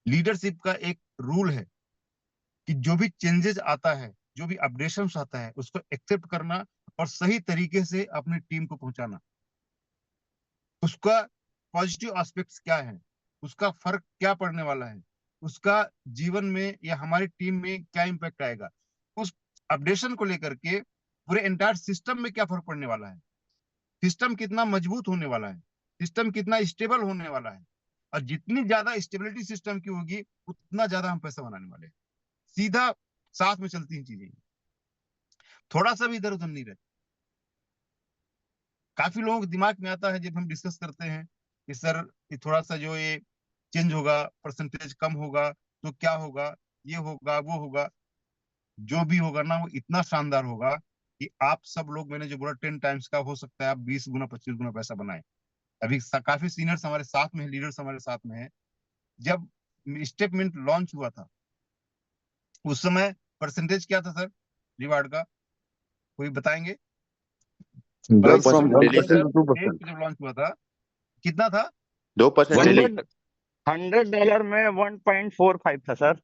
लीडरशिप का एक रूल है कि जो भी चेंजेस आता है, जो भी अपडेशन आता है, उसको एक्सेप्ट करना और सही तरीके से अपनी टीम को पहुंचाना। उसका पॉजिटिव एस्पेक्ट्स क्या है, उसका फर्क क्या पड़ने वाला है, उसका जीवन में या हमारी टीम में क्या इम्पैक्ट आएगा, उस अपडेशन को लेकर के पूरे एंटायर सिस्टम में क्या फर्क पड़ने वाला है, सिस्टम कितना मजबूत होने वाला है, सिस्टम कितना स्टेबल होने वाला है। और जितनी ज्यादा स्टेबिलिटी सिस्टम की होगी, उतना ज्यादा हम पैसा बनाने वाले हैं। सीधा साथ में चलती हैं चीजें, थोड़ा सा भी इधर उधर नहीं रहता। काफी लोगों के दिमाग में आता है जब हम डिस्कस करते हैं कि सर ये थोड़ा सा जो ये चेंज होगा, परसेंटेज कम होगा तो क्या होगा, ये होगा वो होगा। जो भी होगा ना, वो इतना शानदार होगा कि आप सब लोग, मैंने जो बोला 10 टाइम्स का, हो सकता है आप 20 गुना 25 गुना पैसा बनाए। अभी काफी सीनियर्स हमारे साथ में है, लीडर्स हमारे साथ में है। जब स्टेटमेंट लॉन्च हुआ था, उस समय परसेंटेज क्या था सर रिवार्ड का, कोई बताएंगे? 10 from 2% 1% to डेट 2%। पे जब लॉन्च हुआ था, कितना था? 2% डेली। $100 में 1.45 था सर।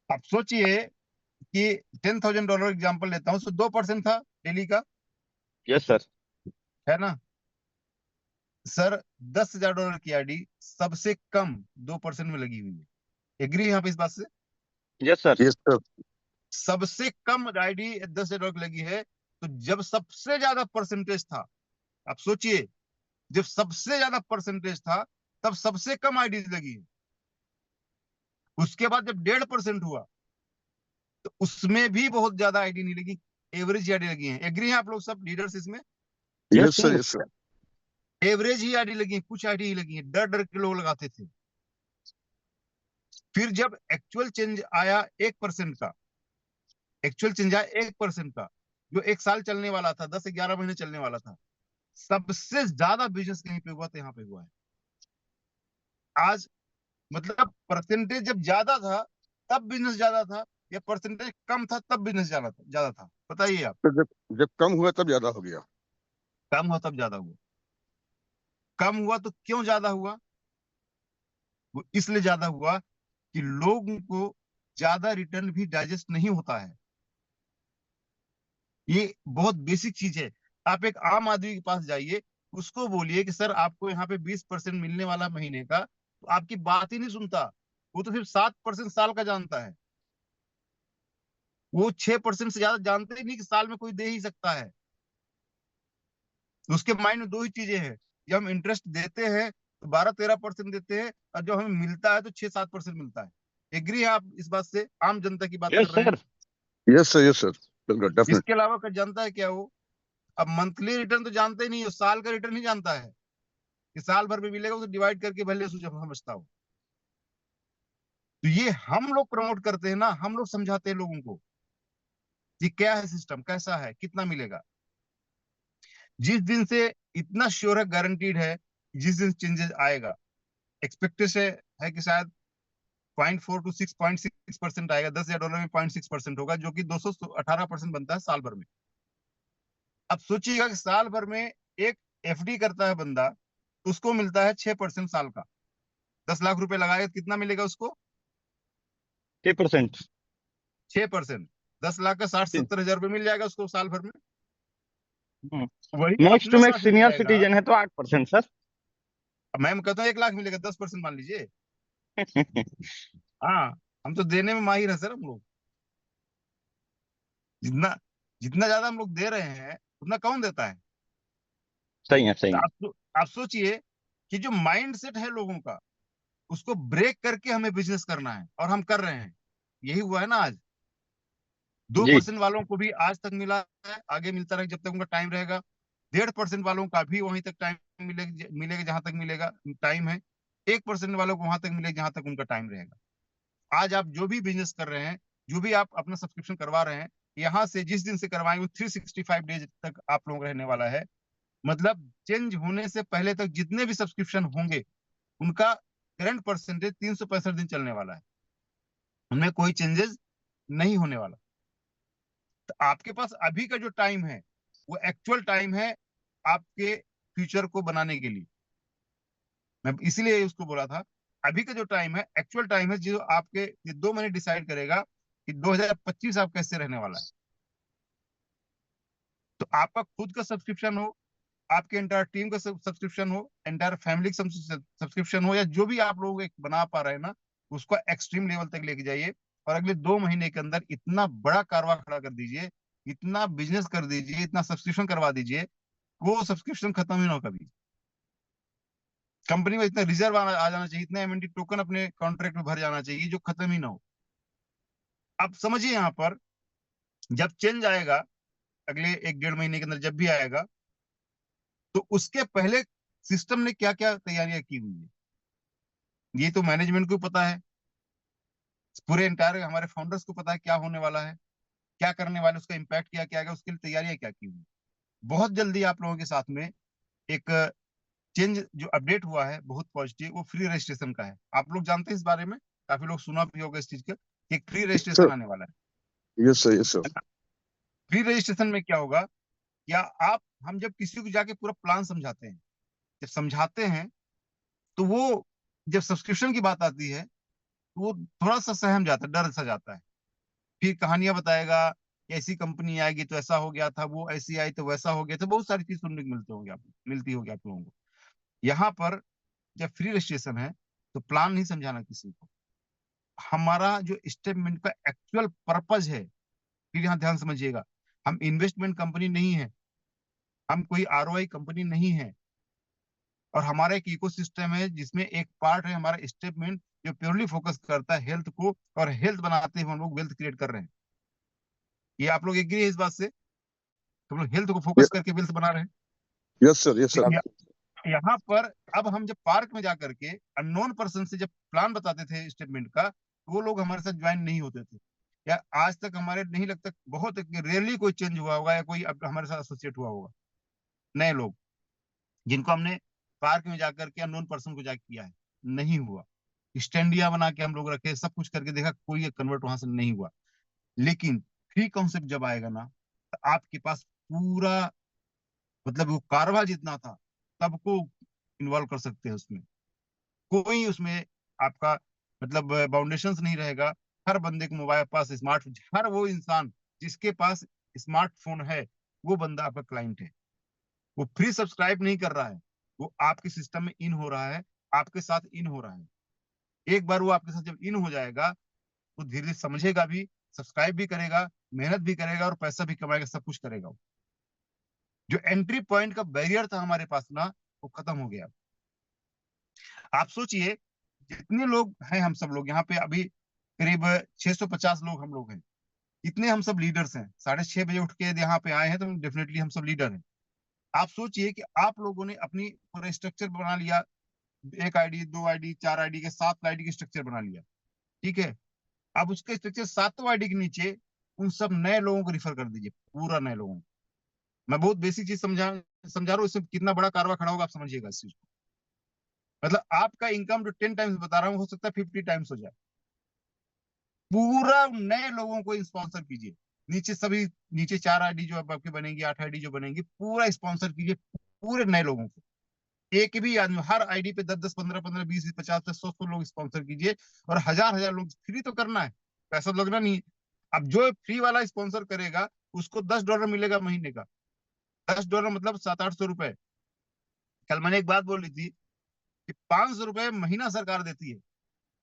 आप सोचिए कि $10,000 एग्जाम्पल लेता हूँ, तो 2% था डेली का, यस सर। है ना सर? $10,000 की आईडी सबसे कम 2% में लगी हुई है। एग्री यहाँ पे इस बात से? Yes sir. Yes sir. सबसे कम आईडी $10,000 की लगी है। तो जब सबसे ज्यादा परसेंटेज था, आप सोचिए, जब सबसे ज्यादा परसेंटेज था, तब सबसे कम आईडी लगी है। उसके बाद जब 1.5% हुआ, तो उसमें भी बहुत ज्यादा आईडी नहीं लगी, एवरेज आईडी लगी है। एग्री हैं आप लोग सब लीडर्स इसमें? Yes sir. Yes sir. Average ही आईडी लगी है, कुछ आईडी ही लगी है, डर डर के लोग लगाते थे। फिर जब एक्चुअल चेंज आया 1% का, एक्चुअल चेंज आया 1% का, जो 1 साल चलने वाला था, 10 11 महीने चलने वाला था, सबसे ज्यादा बिजनेस कहीं पे हुआ तो यहाँ पे हुआ है आज। मतलब परसेंटेज जब ज्यादा था तब बिजनेस ज्यादा था, या परसेंटेज कम था तब बिजनेस ज्यादा था? बताइए आप। तो जब कम हुआ तब ज्यादा हो गया। कम हुआ तब ज्यादा हुआ। कम हुआ तो क्यों ज्यादा हुआ? वो इसलिए ज्यादा हुआ कि लोगों को ज्यादा रिटर्न भी डाइजेस्ट नहीं होता है। ये बहुत बेसिक चीज है। आप एक आम आदमी के पास जाइए, उसको बोलिए कि सर आपको यहाँ पे 20% मिलने वाला महीने का, तो आपकी बात ही नहीं सुनता। वो तो सिर्फ 7% साल का जानता है। वो 6% से ज्यादा जानते ही नहीं कि साल में कोई दे ही सकता है। उसके माइंड में दो ही चीजें हैं, जब हम इंटरेस्ट देते हैं तो 12-13% देते हैं, और जब हमें मिलता है तो 6-7% मिलता है। एग्री है आप इस बात से? आम जनता की बात कर यस रहे हैं। सर। यस सर बिल्कुल डेफिनेट। इसके अलावा कुछ जानता है क्या वो? अब मंथली रिटर्न तो जानते ही नहीं, वो साल का रिटर्न ही जानता है कि साल भर में मिलेगा, उसे डिवाइड करके भले उसे जब समझता हो। तो ये हम लोग प्रमोट करते हैं ना, हम लोग समझाते हैं लोगों को ये क्या है, सिस्टम कैसा है, कितना मिलेगा। जिस दिन से इतना श्योर है, गारंटीड है, जिस दिन चेंजेस आएगा, एक्सपेक्टेशन है कि शायद 0.4 to 6.6% आएगा। $10,000 में 0.6% होगा, जो कि 218% बनता है साल भर में। अब सोचिएगा कि साल भर में एक एफडी करता है बंदा, उसको मिलता है 6% साल का। 10 लाख रुपए लगाएगा, कितना मिलेगा उसको? 6%। 6%। 10 लाख का 60-70 हजार रुपये मिल जाएगा उसको साल भर में। वही मैक्स टू अपने मैक्स पास एक सीनियर रहेगा। सिटीजन है तो 8% सर। अब मैं कहता हूँ 1 लाख मिलेगा, 10% मान लीजिए। हाँ, हम तो देने में माहिर है सर हम लोग। जितना जितना ज्यादा हम लोग दे रहे हैं, उतना कौन देता है? सही है, सही तो है। आप सोचिए कि जो माइंड सेट है लोगों का, उसको ब्रेक करके हमें बिजनेस करना है, और हम कर रहे हैं। यही हुआ है ना आज। दो जी। परसेंट वालों को भी आज तक मिला है, आगे मिलता रहेगा जब तक उनका टाइम रहेगा। 1.5% वालों का भी वहीं तक टाइम मिलेगा, मिलेगा जहां तक मिलेगा टाइम है। 1% वालों को वहां तक मिलेगा जहां तक उनका टाइम रहेगा। आज आप जो भी बिजनेस कर रहे हैं, जो भी आप अपना सब्सक्रिप्शन करवा रहे हैं, यहाँ से जिस दिन से करवाएंगे, वो 365 डेज तक आप लोगों का रहने वाला है। मतलब चेंज होने से पहले तक जितने भी सब्सक्रिप्शन होंगे, उनका करंट परसेंटेज 365 दिन चलने वाला है। उनमें कोई चेंजेस नहीं होने वाला। तो आपके पास अभी का जो टाइम है, वो एक्चुअल टाइम है आपके फ्यूचर को बनाने के लिए। मैं इसीलिए उसको बोला था, अभी का जो टाइम है एक्चुअल टाइम है, जो आपके ये 2 महीने डिसाइड करेगा कि 2025 आप कैसे रहने वाला है। तो आपका खुद का सब्सक्रिप्शन हो, आपके एंटायर टीम का सब्सक्रिप्शन हो, एंटायर फैमिली का सब्सक्रिप्शन हो, या जो भी आप लोग एक बना पा रहे हैं ना, उसको एक्सट्रीम लेवल तक लेके जाइए। और अगले 2 महीने के अंदर इतना बड़ा कारवा खड़ा कर दीजिए, इतना बिजनेस कर दीजिए, इतना सब्सक्रिप्शन करवा दीजिए, वो सब्सक्रिप्शन खत्म ही ना हो कभी। कंपनी में इतना रिजर्व आ जाना चाहिए, इतना एमएनटी टोकन अपने कॉन्ट्रैक्ट में भर जाना चाहिए, जो खत्म ही ना हो। अब समझिए यहाँ पर, जब चेंज आएगा अगले 1-1.5 महीने के अंदर, जब भी आएगा, तो उसके पहले सिस्टम ने क्या क्या तैयारियां की हुई है, ये तो मैनेजमेंट को पता है, पूरे एंटायर हमारे फाउंडर्स को पता है क्या होने वाला है, क्या करने वाले, उसका इम्पैक्ट क्या क्या आएगा, उसके लिए तैयारियां क्या की हुई। बहुत जल्दी आप लोगों के साथ में एक चेंज जो अपडेट हुआ है बहुत पॉजिटिव, वो फ्री रजिस्ट्रेशन का है। आप लोग जानते हैं इस बारे में? काफी लोग सुना भी होगा इस चीज का, एक फ्री रजिस्ट्रेशन सर आने वाला है। Yes sir. फ्री रजिस्ट्रेशन में क्या होगा, या आप हम जब किसी को जाके पूरा प्लान समझाते हैं, जब समझाते हैं, तो वो जब सब्सक्रिप्शन की बात आती है, तो वो थोड़ा सा सहम जाता है, डर सा जाता है। फिर कहानियां बताएगा कि ऐसी कंपनी आएगी तो ऐसा हो गया था, वो ऐसी आई तो वैसा हो गया था, बहुत सारी चीज सुनने को मिलती होगी आप लोगों को। यहाँ पर जब फ्री रजिस्ट्रेशन है, तो प्लान नहीं समझाना किसी को। हमारा जो स्टेटमेंट का एक्चुअल पर्पज है, फिर यहाँ ध्यान समझिएगा, हम इन्वेस्टमेंट कंपनी नहीं है, हम कोई आरओआई कंपनी नहीं है, और हमारा एक इकोसिस्टम है जिसमें एक पार्ट है हमारा स्टेटमेंट, जो प्योरली फोकस करता है हेल्थ को, और हेल्थ बनाते हुए हम लोग वेल्थ क्रिएट कर रहे हैं। ये आप लोग एग्री है इस बात से? तो हम लोग हेल्थ को फोकस करके वेल्थ बना रहे हैं। यस सर यस तो सर। यहाँ पर अब हम जब पार्क में जाकर के अननोन पर्सन से जब प्लान बताते थे स्टेटमेंट का, तो वो लोग हमारे साथ ज्वाइन नहीं होते थे, या आज तक हमारे नहीं लगता, बहुत रेयरली कोई चेंज हुआ होगा, या कोई अब हमारे साथ एसोसिएट हुआ होगा नए लोग, जिनको हमने पार्क में जाकर के अननोन पर्सन को जाकर किया है। नहीं हुआ। स्टैंडिया बना के हम लोग रखे, सब कुछ करके देखा, कोई कन्वर्ट वहां से नहीं हुआ। लेकिन फ्री कॉन्सेप्ट जब आएगा ना, तो आपके पास पूरा, मतलब वो कारवा जितना था, सबको इन्वॉल्व कर सकते हैं उसमें। कोई उसमें आपका मतलब बाउंडेशंस नहीं रहेगा। हर बंदे के मोबाइल पास स्मार्ट, हर वो इंसान जिसके पास स्मार्टफोन है, वो बंदा आपका क्लाइंट है। वो फ्री सब्सक्राइब नहीं कर रहा है, वो आपके सिस्टम में इन हो रहा है, आपके साथ इन हो रहा है। एक बार वो आपके साथ जब इन हो जाएगा तो धीरे धीरे समझेगा भी, सब्सक्राइब भी करेगा, मेहनत भी करेगा और पैसा भी कमाएगा, सब कुछ करेगा वो। जो एंट्री पॉइंट का बैरियर था हमारे पास ना, वो खत्म हो गया। आप सोचिए, जितने लोग हैं, हम सब लोग यहाँ पे अभी करीब 650 लोग हम लोग हैं, इतने हम सब लीडर्स हैं। 6:30 बजे उठ के यहाँ पे आए हैं तो डेफिनेटली हम सब लीडर हैं। आप सोचिए कि आप लोगों ने अपनी पूरा स्ट्रक्चर बना लिया, 1 आईडी, 2 आईडी, 4 आईडी के, 7 आईडी के स्ट्रक्चर बना लिया, ठीक है। अब उसके स्ट्रक्चर 7 आईडी के नीचे उन सब नए लोगों को रिफर कर दीजिए, पूरा नए लोगों को। मैं बहुत बेसिक चीज समझा रहा हूँ, इससे कितना बड़ा कारवा खड़ा होगा आप समझिएगा इस चीज को। मतलब आपका इनकम जो 10 टाइम्स बता रहा हूँ, हो सकता है 50 टाइम्स हो जाए। पूरा नए लोगों को स्पॉन्सर कीजिए, नीचे सभी, नीचे 4 आईडी जो आपके बनेंगी, 8 आईडी जो बनेंगी, पूरा स्पॉन्सर कीजिए पूरे नए लोगों को। एक भी आदमी, हर आईडी पे 10-10, 15-15, 20-20, 50, 100 लोग स्पॉन्सर कीजिए, और हजार लोग। फ्री तो करना है, पैसा तो लगना नहीं है। अब जो फ्री वाला स्पॉन्सर करेगा उसको $10 मिलेगा महीने का। $10 मतलब 700-800 रुपए। कल मैंने एक बात बोली थी कि 500 रुपए महीना सरकार देती है,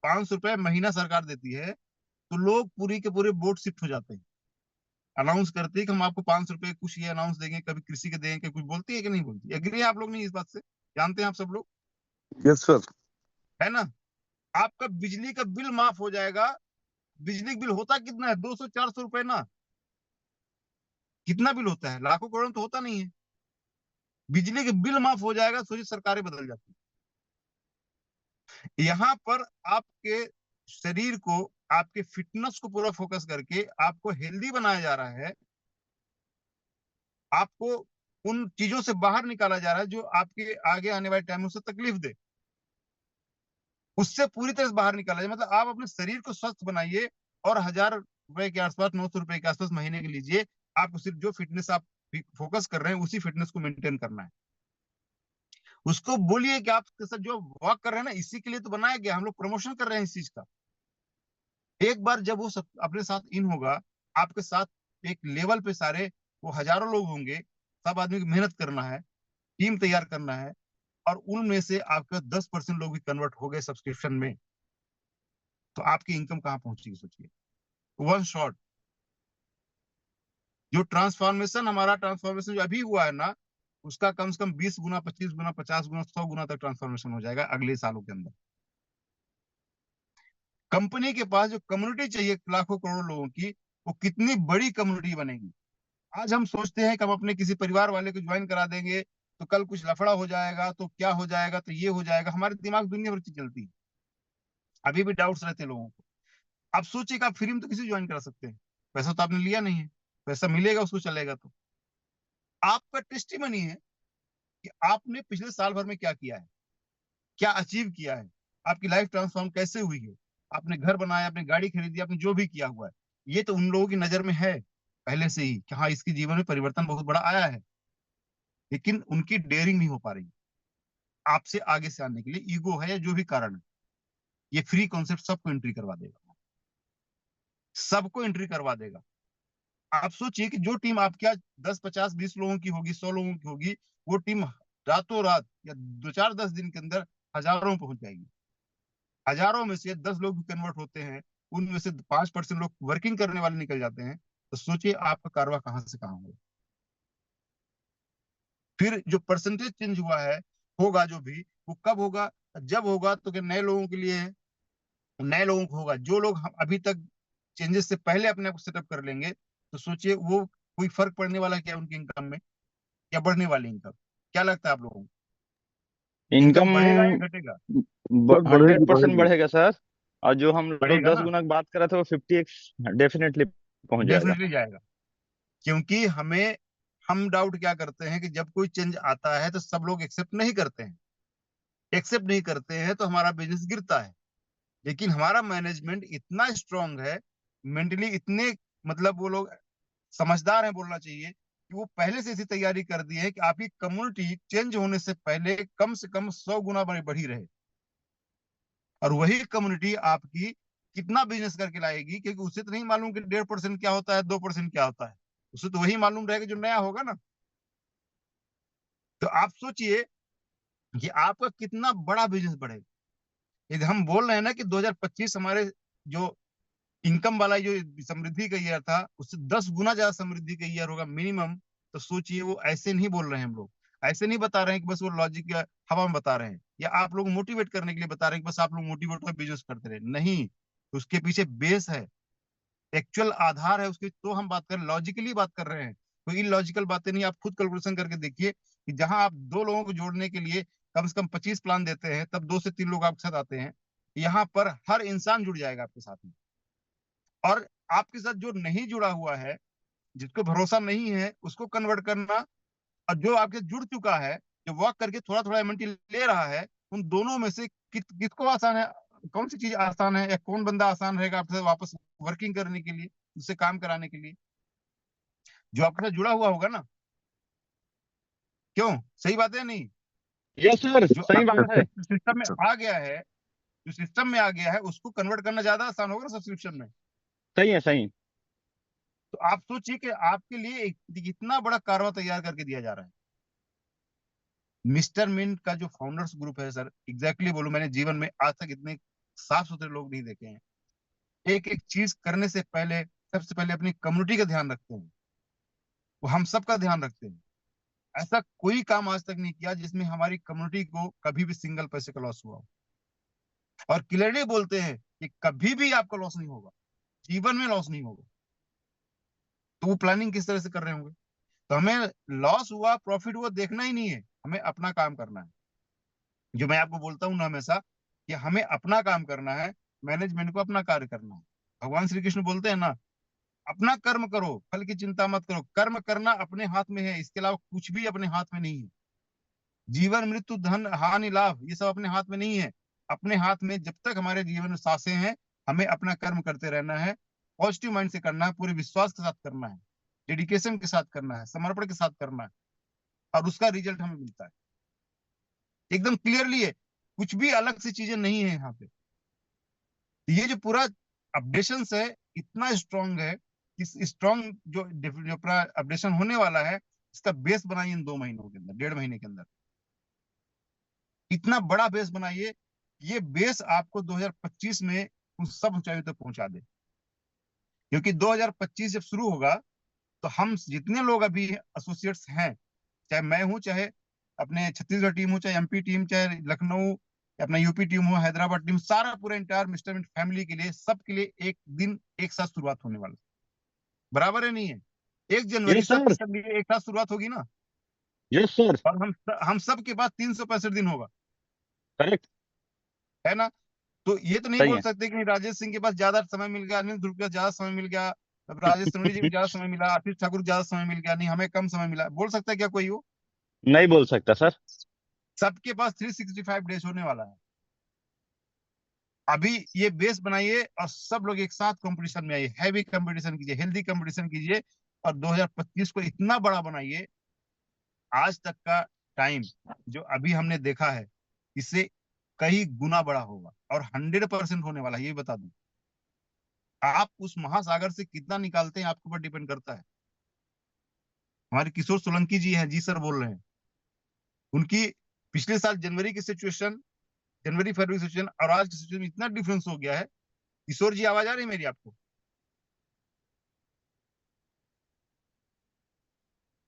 500 रुपए महीना सरकार देती है, तो लोग पूरी के पूरे बोट शिफ्ट हो जाते हैं। अनाउंस करती है कि हम आपको 500 रुपए कुछ ये अनाउंस देंगे, कभी कृषि के देंगे, कुछ बोलती है कि नहीं बोलती? एग्री है आप लोग? नहीं, इस बात से जानते हैं आप सब लोग, Yes, sir. है ना? आपका बिजली का बिल माफ हो जाएगा। बिजली बिल होता कितना है? 200-400 रुपए ना। कितना बिल होता है? लाखों करोड़ तो होता नहीं है। बिजली के बिल माफ हो जाएगा, सोचिए सरकारें बदल जाती है। यहाँ पर आपके शरीर को, आपके फिटनेस को पूरा फोकस करके आपको हेल्दी बनाया जा रहा है। आपको उन चीजों से बाहर निकाला जा रहा है जो आपके आगे आने वाले टाइम में उससे तकलीफ दे, उससे पूरी तरह से बाहर निकाला जाए। मतलब आप अपने शरीर को स्वस्थ बनाइए, और 1000 रुपए के आसपास, 900 रुपए के आसपास महीने के लीजिए। आपको सिर्फ जो फिटनेस आप फोकस कर रहे हैं उसी फिटनेस को मेंटेन करना है। उसको बोलिए कि आपके साथ जो वॉक कर रहे हैं ना, इसी के लिए तो बनाया गया, हम लोग प्रमोशन कर रहे हैं इस चीज का। एक बार जब वो सब अपने साथ इन होगा, आपके साथ एक लेवल पे सारे वो हजारों लोग होंगे, सब आदमी को मेहनत करना है, टीम तैयार करना है, और उनमें से आपका 10% लोग भी कन्वर्ट हो गए सब्सक्रिप्शन में, तो आपकी इनकम कहाँ पहुंचेगी सोचिए। One shot. जो ट्रांसफॉर्मेशन, हमारा ट्रांसफॉर्मेशन जो अभी हुआ है ना, उसका कम से कम 20 गुना, 25 गुना, 50 गुना, 100 गुना तक ट्रांसफॉर्मेशन हो जाएगा अगले सालों के अंदर। कंपनी के पास जो कम्युनिटी चाहिए लाखों करोड़ों लोगों की, वो कितनी बड़ी कम्युनिटी बनेगी। आज हम सोचते हैं कि हम अपने किसी परिवार वाले को ज्वाइन करा देंगे तो कल कुछ लफड़ा हो जाएगा, तो क्या हो जाएगा, तो ये हो जाएगा। हमारे दिमाग दुनिया भर की चलती है, अभी भी डाउट्स रहते हैं लोगों को। आप सोचिए कि आप फ्री में तो किसी ज्वाइन करा सकते हैं, पैसा तो आपने लिया नहीं है, पैसा मिलेगा उसको, चलेगा। तो आपका टेस्टिमनी है कि आपने पिछले साल भर में क्या किया है, क्या अचीव किया है, आपकी लाइफ ट्रांसफॉर्म कैसे हुई है, आपने घर बनाया, आपने गाड़ी खरीदी, आपने जो भी किया हुआ है, ये तो उन लोगों की नजर में है पहले से ही कि हाँ, इसके जीवन में परिवर्तन बहुत बड़ा आया है। लेकिन उनकी डेयरिंग नहीं हो पा रही आपसे आगे से आने के लिए, ईगो है या जो भी कारण है। ये फ्री कॉन्सेप्ट सबको एंट्री करवा देगा, सबको एंट्री करवा देगा। आप सोचिए कि जो टीम आपके यहाँ 10, 50, 20 लोगों की होगी, 100 लोगों की होगी, वो टीम रातों रात या 2, 4, 10 दिन के अंदर हजारों में पहुंच जाएगी। हजारों में से 10 लोग भी कन्वर्ट होते हैं, उनमें से 5% लोग वर्किंग करने वाले निकल जाते हैं, तो सोचिए आपका कारवा कहां से कहां होगा। फिर जो परसेंटेज चेंज हुआ है, होगा जो भी, वो कब होगा? जब होगा तो कि नए लोगों के लिए है, नए लोगों को होगा। जो लोग हम अभी तक चेंजेस से पहले अपने आप को सेटअप कर लेंगे, तो सोचिए वो कोई फर्क पड़ने वाला क्या उनकी इनकम में, या बढ़ने वाली इनकम? क्या लगता है आप लोगों को? इनकम इनकम बढ़ेगा या घटेगा? सर, 100% बढ़ेगी बढ़ेगी। बढ़ेगा सर। और जो हम लोग बढ़ेगा 10 ना, गुना की बात कर रहे थे वो 50x डेफिनेटली पहुंच जाएगा। डेफिनेटली जाएगा। क्योंकि हम डाउट क्या करते हैं कि जब कोई चेंज आता है तो सब लोग एक्सेप्ट नहीं करते हैं। एक्सेप्ट नहीं करते हैं तो हमारा बिजनेस गिरता है। लेकिन हमारा मैनेजमेंट इतना स्ट्रांग है, मेंटली इतने, मतलब वो लोग समझदार हैं बोलना चाहिए, कि वो पहले से ऐसी तैयारी कर दी है कि आपकी कम्युनिटी चेंज होने से पहले कम से कम 100 गुना बढ़ी रहे। और वही कम्युनिटी आपकी कितना बिजनेस करके लाएगी, क्योंकि उसे तो नहीं मालूम कि 1.5% क्या होता है, 2% क्या होता है। उसे तो वही मालूम रहेगा जो नया होगा ना। तो आप सोचिए कि आपका कितना बड़ा बिजनेस बढ़ेगा। यदि हम बोल रहे हैं ना कि 2025 हमारे जो इनकम वाला जो समृद्धि का ईयर था उससे 10 गुना ज्यादा समृद्धि का ईयर होगा मिनिमम, तो सोचिए वो ऐसे नहीं बोल रहे हैं हम लोग। ऐसे नहीं बता रहे हैं कि बस वो लॉजिक या हवा में बता रहे हैं, या आप लोग मोटिवेट करने के लिए बता रहे हैं कि बस आप लोग मोटिवेट होकर बिजनेस करते रहे। नहीं, उसके पीछे बेस है, एक्चुअल आधार है उसकी, तो हम बात कर लॉजिकली बात कर रहे हैं। कोई इलॉजिकल बातें नहीं। आप खुद कैलकुलेशन करके देखिए कि जहां आप दो लोगों को जोड़ने के लिए कम से कम 25 प्लान देते हैं, तब 2 से 3 लोग आपके साथ आते हैं। यहाँ पर हर इंसान जुड़ जाएगा आपके साथ में। और आपके साथ जो नहीं जुड़ा हुआ है, जिसको भरोसा नहीं है, उसको कन्वर्ट करना, और जो आपके जुड़ चुका है, जो वर्क करके थोड़ा थोड़ा एमएनटी ले रहा है, उन दोनों में से किसको आसान है, कौन सी चीज आसान है, या कौन बंदा आसान रहेगा आपसे वापस वर्किंग करने के लिए, उससे काम कराने के लिए? जो आपके साथ जुड़ा हुआ होगा ना। क्यों? सही बात है नहीं? यस सर, जो सही आपके बात है। सिस्टम में आ गया है, जो सिस्टम में आ गया है, उसको कन्वर्ट करना ज्यादा आसान होगा ना सब्सक्रिप्शन में। सही है, सही। तो आप सोचिए कि आपके लिए इतना बड़ा कारवा तैयार करके दिया जा रहा है। मिस्टर मिंट का जो फाउंडर्स ग्रुप है सर, एग्जैक्टली बोलूं, मैंने जीवन में आज तक इतने साफ सुथरे लोग नहीं देखे हैं। एक एक चीज करने से पहले सबसे पहले अपनी कम्युनिटी का ध्यान रखते हैं, वो हम सब का ध्यान रखते हैं। ऐसा कोई काम आज तक नहीं किया जिसमें हमारी कम्युनिटी को कभी भी सिंगल पैसे का लॉस हुआ हो। और क्लियरली बोलते हैं कि कभी भी आपका लॉस नहीं होगा, जीवन में लॉस नहीं होगा। तो वो प्लानिंग किस तरह से कर रहे होंगे? तो हमें लॉस हुआ प्रॉफिट हुआ देखना ही नहीं है, हमें अपना काम करना है। जो मैं आपको बोलता हूँ ना हमेशा, कि हमें अपना काम करना है, मैनेजमेंट को अपना कार्य करना है। भगवान श्री कृष्ण बोलते हैं ना, अपना कर्म करो, फल की चिंता मत करो। कर्म करना अपने हाथ में है, इसके अलावा कुछ भी अपने हाथ में नहीं है। जीवन मृत्यु धन हानि लाभ ये सब अपने हाथ में नहीं है। अपने हाथ में जब तक हमारे जीवन में सांसें हैं, हमें अपना कर्म करते रहना है। पॉजिटिव माइंड से करना है, पूरे विश्वास के साथ करना है, डेडिकेशन के साथ करना है, समर्पण के साथ करना है, और उसका रिजल्ट हमें मिलता है। एकदम क्लियरली है, कुछ भी अलग सी चीजें नहीं है यहाँ पे। ये जो पूरा अपडेशन है, इतना स्ट्रांग है। इस स्ट्रांग जो पूरा अपडेशन होने वाला है, इसका बेस बनाइए इन 2 महीनों के अंदर, 1.5 महीने के अंदर। इतना बड़ा बेस बनाइए, ये बेस आपको 2025 में उन सब ऊंचाइयों तक पहुंचा दे। क्योंकि 2025 जब शुरू होगा, तो हम जितने लोग अभी एसोसिएट्स हैं, चाहे मैं हूं, चाहे अपने छत्तीसगढ़ टीम हो, चाहे एमपी टीम, चाहे लखनऊ, अपना यूपी टीम हो, हैदराबाद टीम, सारा पूरा इंटायर मिस्टर मिंट फैमिली के लिए, सबके लिए एक दिन एक साथ शुरुआत होने वाला है। बराबर है नहीं है? 1 जनवरी यस सर। सबके सब लिए एक साथ शुरुआत होगी ना। Yes sir. और हम सब के पास 365 दिन होगा, करेक्ट। है ना। तो ये तो नहीं सही बोल है। सकते कि नहीं, राजेश सिंह के पास ज्यादा समय मिल गया, अनिल ध्रुव के पास ज्यादा समय मिल गया, राजेश त्रिवेदी जी को ज्यादा समय मिला, आशीष ठाकुर को ज्यादा समय मिल गया, नहीं हमें कम समय मिला। बोल सकता है क्या कोई हो? नहीं बोल सकता सर। सबके पास 365 डेज होने वाला है। अभी ये बेस बनाइए और सब लोग एक साथ कंपटीशन में आइए, हैवी कंपटीशन कीजिए, हेल्दी कंपटीशन कीजिए, और 2025 को इतना बड़ा बनाइए। आज तक का टाइम जो अभी हमने देखा है, इससे कई गुना बड़ा होगा, और 100% होने वाला है, ये बता दूं। आप उस महासागर से कितना निकालते हैं आपके ऊपर डिपेंड करता है। हमारे किशोर सोलंकी जी हैं, जी सर बोल रहे हैं, उनकी पिछले साल जनवरी की सिचुएशन, जनवरी फरवरी सिचुएशन और आज की सिचुएशन में इतना डिफरेंस हो गया है। किशोर जी, आवाज आ रही है मेरी आपको?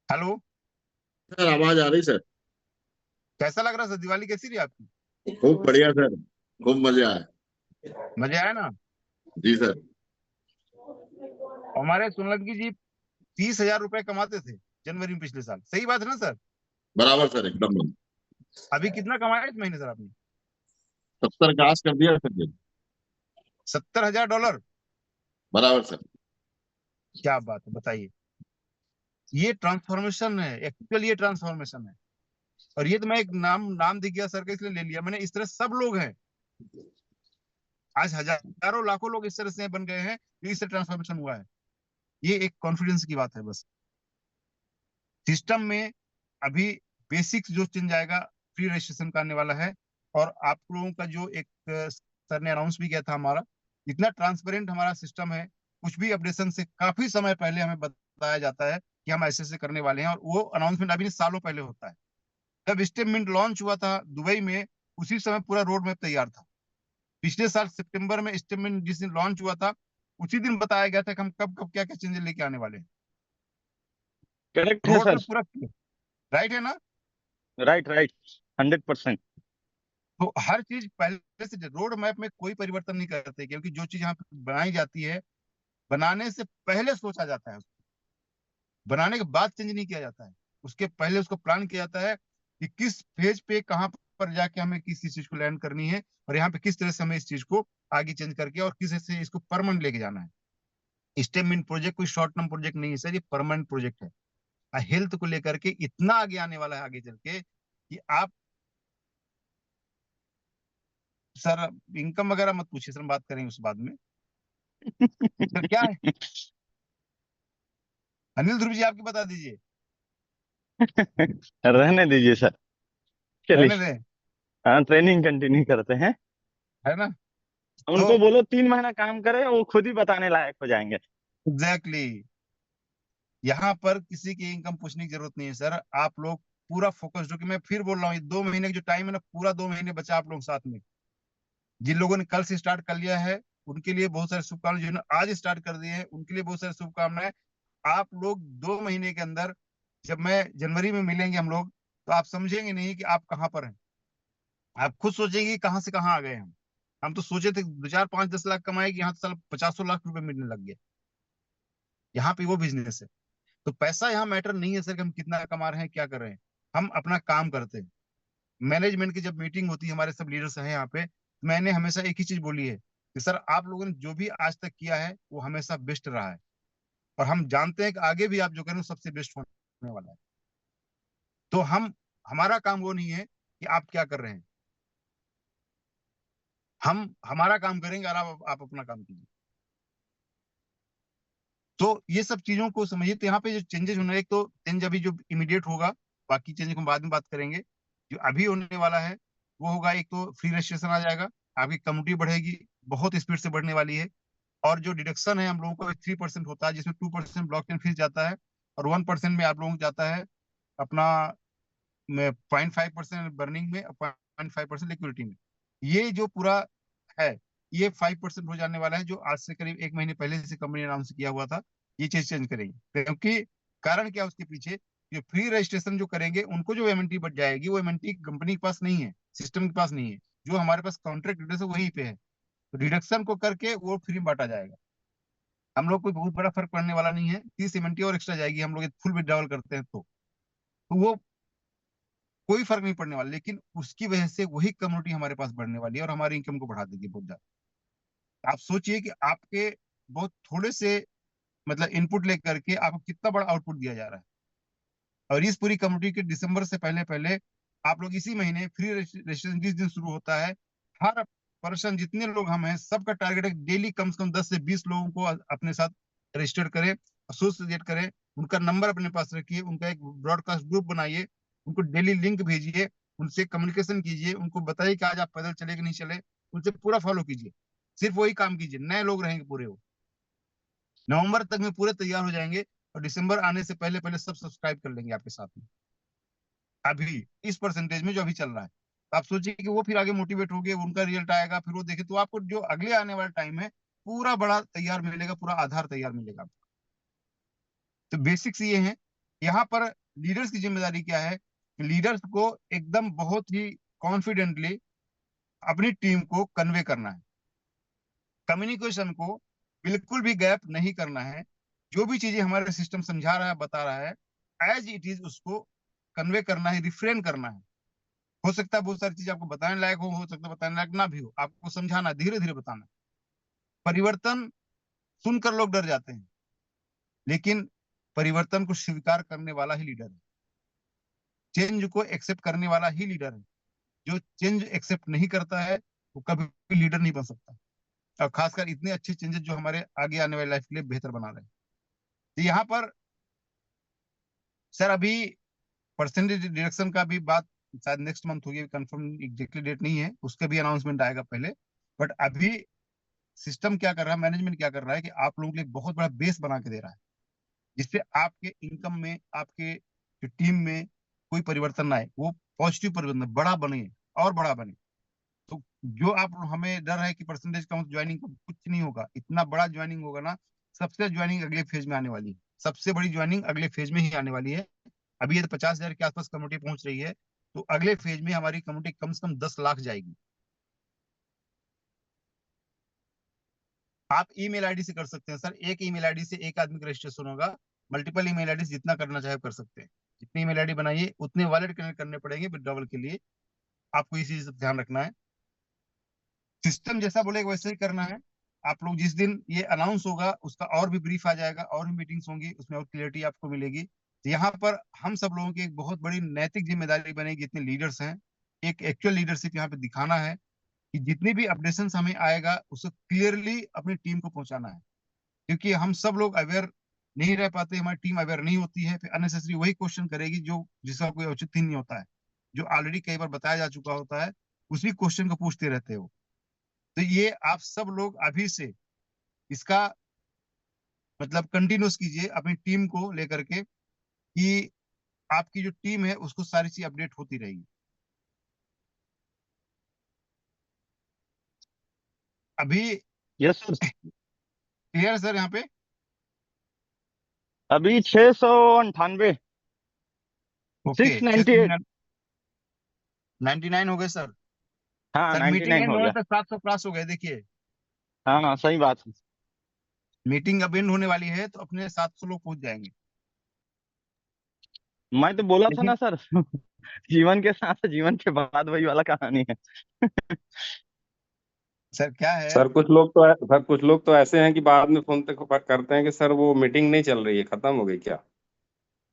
हेलो? सर आवाज आ रही सर। कैसा लग रहा है सर? दिवाली कैसी रही आपकी? खूब बढ़िया सर, खूब मजा आया। मजे आया ना? जी सर। हमारे सोलंकी जी 30,000 रुपए कमाते थे जनवरी में पिछले साल, सही बात है ना सर? बराबर सर, एकदम। अभी कितना कमाया इस महीने सर आपने? 70 क्रॉस कर दिया सर जी। $70,000। बराबर सर। क्या बात है, बताइए। ये ट्रांसफॉर्मेशन है, एक्चुअली ये ट्रांसफॉर्मेशन है। और ये तो मैं एक नाम नाम दिख गया सर का इसलिए ले लिया मैंने। इस तरह सब लोग हैं, आज हजारों लाखों लोग इस तरह से बन गए हैं, जो इससे ट्रांसफॉर्मेशन हुआ है। ये एक कॉन्फिडेंस की बात है बस। सिस्टम में अभी बेसिक्स जो चेंज आएगा, फ्री रजिस्ट्रेशन का आने वाला है। और आप लोगों का जो एक सर ने अनाउंस भी किया था, हमारा इतना ट्रांसपेरेंट हमारा सिस्टम है, कुछ भी अपडेशन से काफी समय पहले हमें बताया जाता है कि हम ऐसे ऐसे करने वाले हैं, और वो अनाउंसमेंट अभी नहीं, सालों पहले होता है। जब स्टेप मिंट लॉन्च हुआ था दुबई में, उसी समय पूरा रोड मैप तैयार था। पिछले साल सितंबर में स्टेप मिंट जिस दिन लॉन्च हुआ था, उसी दिन बताया गया था कि हम कब कब क्या क्या चेंजेस लेके आने वाले हैं। करेक्ट है रोड सर। मैप पूरा राइट है ना। Right right, 100%। तो हर चीज पहले से रोड मैप में कोई परिवर्तन नहीं करते, क्योंकि जो चीज यहाँ पे बनाई जाती है, बनाने से पहले सोचा जाता है, बनाने के बाद चेंज नहीं किया जाता है। उसके पहले उसको प्लान किया जाता है कि किस फेज पे कहाँ पर जाके हमें किस चीज को लैंड करनी है, और यहाँ पे किस तरह से हमें इस चीज को आगे चेंज करके और किस तरह से इसको परमानेंट लेके जाना है। स्टेमिन प्रोजेक्ट कोई शॉर्ट टर्म प्रोजेक्ट नहीं है सर, ये परमानेंट प्रोजेक्ट है। हेल्थ को लेकर के इतना आगे आने वाला है आगे चल के कि आप, सर इनकम वगैरह मत पूछिए सर, हम बात करेंगे उस बाद में। सर क्या है, अनिल ध्रुव जी आपकी बता दीजिए। रहने दीजिए सर, रहने चलिए। दें, हाँ, ट्रेनिंग कंटिन्यू करते हैं। है ना। तो उनको बोलो 3 महीना काम करे, वो खुद ही बताने लायक हो जाएंगे। एग्जैक्टली exactly, यहाँ पर किसी की इनकम पूछने की जरूरत नहीं है सर। आप लोग पूरा फोकस्ड हो, कि मैं फिर बोल रहा हूँ, ये 2 महीने का जो टाइम है ना, पूरा 2 महीने बचा आप लोग साथ में। जिन लोगों ने कल से स्टार्ट कर लिया है उनके लिए बहुत सारी शुभकामनाएं, जिन्होंने आज स्टार्ट कर दिए हैं उनके लिए बहुत सारी शुभकामनाएं। आप लोग 2 महीने के अंदर, जब मैं जनवरी में मिलेंगे हम लोग, तो आप समझेंगे नहीं कि आप कहाँ पर हैं। आप खुद सोचेंगे कि कहाँ से कहाँ आ गए हम तो सोचे थे 2 4 5 10 लाख कमाएगी, यहाँ तो साल 50 लाख रुपए मिलने लग गए। यहाँ पे वो बिजनेस है। तो पैसा यहाँ मैटर नहीं है सर कि हम कितना कमा रहे हैं क्या कर रहे हैं, हम अपना काम करते हैं। मैनेजमेंट की जब मीटिंग होती है, हमारे सब लीडर्स हैं यहाँ पे, मैंने हमेशा एक ही चीज बोली है कि सर आप लोगों ने जो भी आज तक किया है वो हमेशा बेस्ट रहा है, और हम जानते हैं कि आगे भी आप जो करें वो सबसे बेस्ट होने वाला है। तो हम, हमारा काम वो नहीं है कि आप क्या कर रहे हैं, हम हमारा काम करेंगे और आप अपना काम कीजिए। तो ये सब चीजों को समझिए। तो यहाँ पे जो चेंजेस होने, एक तो चेंज अभी जो इमीडिएट होगा, बाकी चेंज को बाद में बात करेंगे। जो अभी होने वाला है वो होगा, एक तो फ्री रजिस्ट्रेशन आ जाएगा, आपकी कम्युनिटी बढ़ेगी, बहुत स्पीड से बढ़ने वाली है। और जो डिडक्शन है हम लोगों को 3% होता है, जिसमें 2% ब्लॉकचेन फीस जाता है, और 1% में आप लोगों को जाता है अपना, 0.5% बर्निंग में, 0.5% लिक्विडिटी में। ये जो पूरा है, ये 5% हो जाने वाला है, जो आज से करीब 1 महीने पहले से कंपनी ने अनाउंस किया हुआ था। ये चीज चेंज करेंगे, क्योंकि कारण क्या है उसके पीछे, जो फ्री रजिस्ट्रेशन जो करेंगे उनको जो एमएनटी बच जाएगी, वो एमएनटी कंपनी के पास नहीं है, सिस्टम के पास नहीं है। जो हमारे पास कॉन्ट्रैक्ट डिटेल्स है वहीं पे है, तो डिडक्शन को करके वो फ्री में बांटा जाएगा। हम लोग कोई बहुत बड़ा फर्क पड़ने वाला नहीं है, 30 एमएनटी और एक्स्ट्रा जाएगी हम लोग फुल विड्रॉवल करते हैं तो वो कोई फर्क नहीं पड़ने वाला, लेकिन उसकी वजह से वही कम्युनिटी हमारे पास बढ़ने वाली है और हमारी इनकम को बढ़ा देगी बहुत ज्यादा। आप सोचिए कि आपके बहुत थोड़े से मतलब इनपुट लेकर के आपको कितना बड़ा आउटपुट दिया जा रहा है। और इस पूरी कम्युनिटी के दिसंबर से पहले पहले आप लोग इसी महीने फ्री रजिस्ट्रेशन जिस दिन शुरू होता है, हर पर्सन, जितने लोग हम हैं, सबका टारगेट है डेली कम से कम 10 से 20 लोगों को अपने साथ रजिस्टर करें, एसोसिएट करें, उनका नंबर अपने पास रखिए, उनका एक ब्रॉडकास्ट ग्रुप बनाइए, उनको डेली लिंक भेजिए, उनसे कम्युनिकेशन कीजिए, उनको बताइए कि आज आप पैदल चले कि नहीं चले, उनसे पूरा फॉलो कीजिए। सिर्फ वही काम कीजिए, नए लोग रहेंगे पूरे वो। नवंबर तक में पूरे तैयार हो जाएंगे, और दिसंबर आने से पहले पहले सब सब्सक्राइब कर लेंगे आपके साथ में, अभी इस परसेंटेज में जो अभी चल रहा है। तो आप सोचिए कि वो फिर आगे मोटिवेट हो गए, उनका रिजल्ट आएगा, फिर वो देखे, तो आपको जो अगले आने वाला टाइम है पूरा बड़ा तैयार मिलेगा, पूरा आधार तैयार मिलेगा। तो बेसिक्स ये है। यहाँ पर लीडर्स की जिम्मेदारी क्या है, लीडर्स को एकदम बहुत ही कॉन्फिडेंटली अपनी टीम को कन्वे करना है, कम्युनिकेशन को बिल्कुल भी गैप नहीं करना है। जो भी चीजें हमारे सिस्टम समझा रहा है, बता रहा है, एज इट इज उसको कन्वे करना है, रिफ्रेन करना है। हो सकता है बहुत सारी चीज आपको बताने लायक हो सकता है बताने लायक ना भी हो, आपको समझाना, धीरे धीरे बताना। परिवर्तन सुनकर लोग डर जाते हैं, लेकिन परिवर्तन को स्वीकार करने वाला ही लीडर है, चेंज को एक्सेप्ट करने वाला ही लीडर है। जो चेंज एक्सेप्ट नहीं करता है वो कभी भी लीडर नहीं बन सकता, और खासकर इतने अच्छे चेंजेस जो हमारे आगे आने वाली लाइफ के लिए बेहतर बना रहे हैं। तो यहाँ पर सर अभी परसेंटेज डिडक्शन का भी बात शायद नेक्स्ट मंथ होगी, कंफर्म एग्जैक्टली डेट नहीं है, उसका भी अनाउंसमेंट आएगा पहले। बट अभी सिस्टम क्या कर रहा है, मैनेजमेंट क्या कर रहा है कि आप लोगों के लिए बहुत बड़ा बेस बना के दे रहा है, जिससे आपके इनकम में, आपके जो टीम में कोई परिवर्तन ना आए, वो पॉजिटिव परिवर्तन बड़ा बने और बड़ा बने। तो जो आप हमें डर है कि परसेंटेज कम ज्वाइनिंग का, कुछ नहीं होगा, इतना बड़ा ज्वाइनिंग होगा ना। सबसे ज्वाइनिंग अगले फेज में आने वाली है, सबसे बड़ी ज्वाइनिंग अगले फेज में ही आने वाली है। अभी ये तो 50,000 के आसपास कम्युनिटी पहुंच रही है, तो अगले फेज में हमारी कम्युनिटी कम से कम 10 लाख जाएगी। आप ईमेल आईडी से कर सकते हैं सर, एक ईमेल आईडी से एक आदमी का रजिस्ट्रेशन होगा। मल्टीपल ईमेल आईडी जितना करना चाहे कर सकते हैं। जितनी ईमेल आईडी बनाइए उतने वॉलेट कनेक्ट करने पड़ेंगे विड्रॉवल के लिए। आपको इस चीज का ध्यान रखना है। सिस्टम जैसा बोलेगा वैसे ही करना है। आप लोग जिस दिन ये अनाउंस होगा उसका और भी ब्रीफ आ जाएगा, और भी मीटिंग्स होंगी, उसमें और क्लियरिटी आपको मिलेगी। तो यहाँ पर हम सब लोगों की एक बहुत बड़ी नैतिक जिम्मेदारी बनेगी, जितने लीडर्स हैं, एक एक्चुअल लीडरशिप यहाँ पे दिखाना है कि जितनी भी अपडेशन हमें आएगा उसको क्लियरली अपनी टीम को पहुंचाना है। क्योंकि हम सब लोग अवेयर नहीं रह पाते, हमारी टीम अवेयर नहीं होती है, फिर अननेसेसरी वही क्वेश्चन करेगी जो जिसका कोई औचित्य नहीं होता है, जो ऑलरेडी कई बार बताया जा चुका होता है, उसी क्वेश्चन को पूछते रहते हो। तो ये आप सब लोग अभी से इसका मतलब कंटिन्यूस कीजिए अपनी टीम को लेकर के, कि आपकी जो टीम है उसको सारी चीज अपडेट होती रहेगी। अभी यस सर। क्लियर है सर यहाँ पे? अभी 698, ओके, 698। 99 हो गए सर। हाँ सर मीटिंग 99 एंड हो होने गया। तक 700 क्रॉस हो गए, देखिए। हाँ हाँ सही बात है। मीटिंग अब एंड होने वाली है तो अपने 700 लोग पहुंच जाएंगे। मैं तो बोला था लेकिन ना सर, जीवन के साथ जीवन के बाद वही वाला कहानी है। सर क्या है, सर कुछ लोग तो ऐसे हैं कि बाद में फोन तक करते हैं कि सर वो मीटिंग नहीं चल रही है, खत्म हो गई क्या?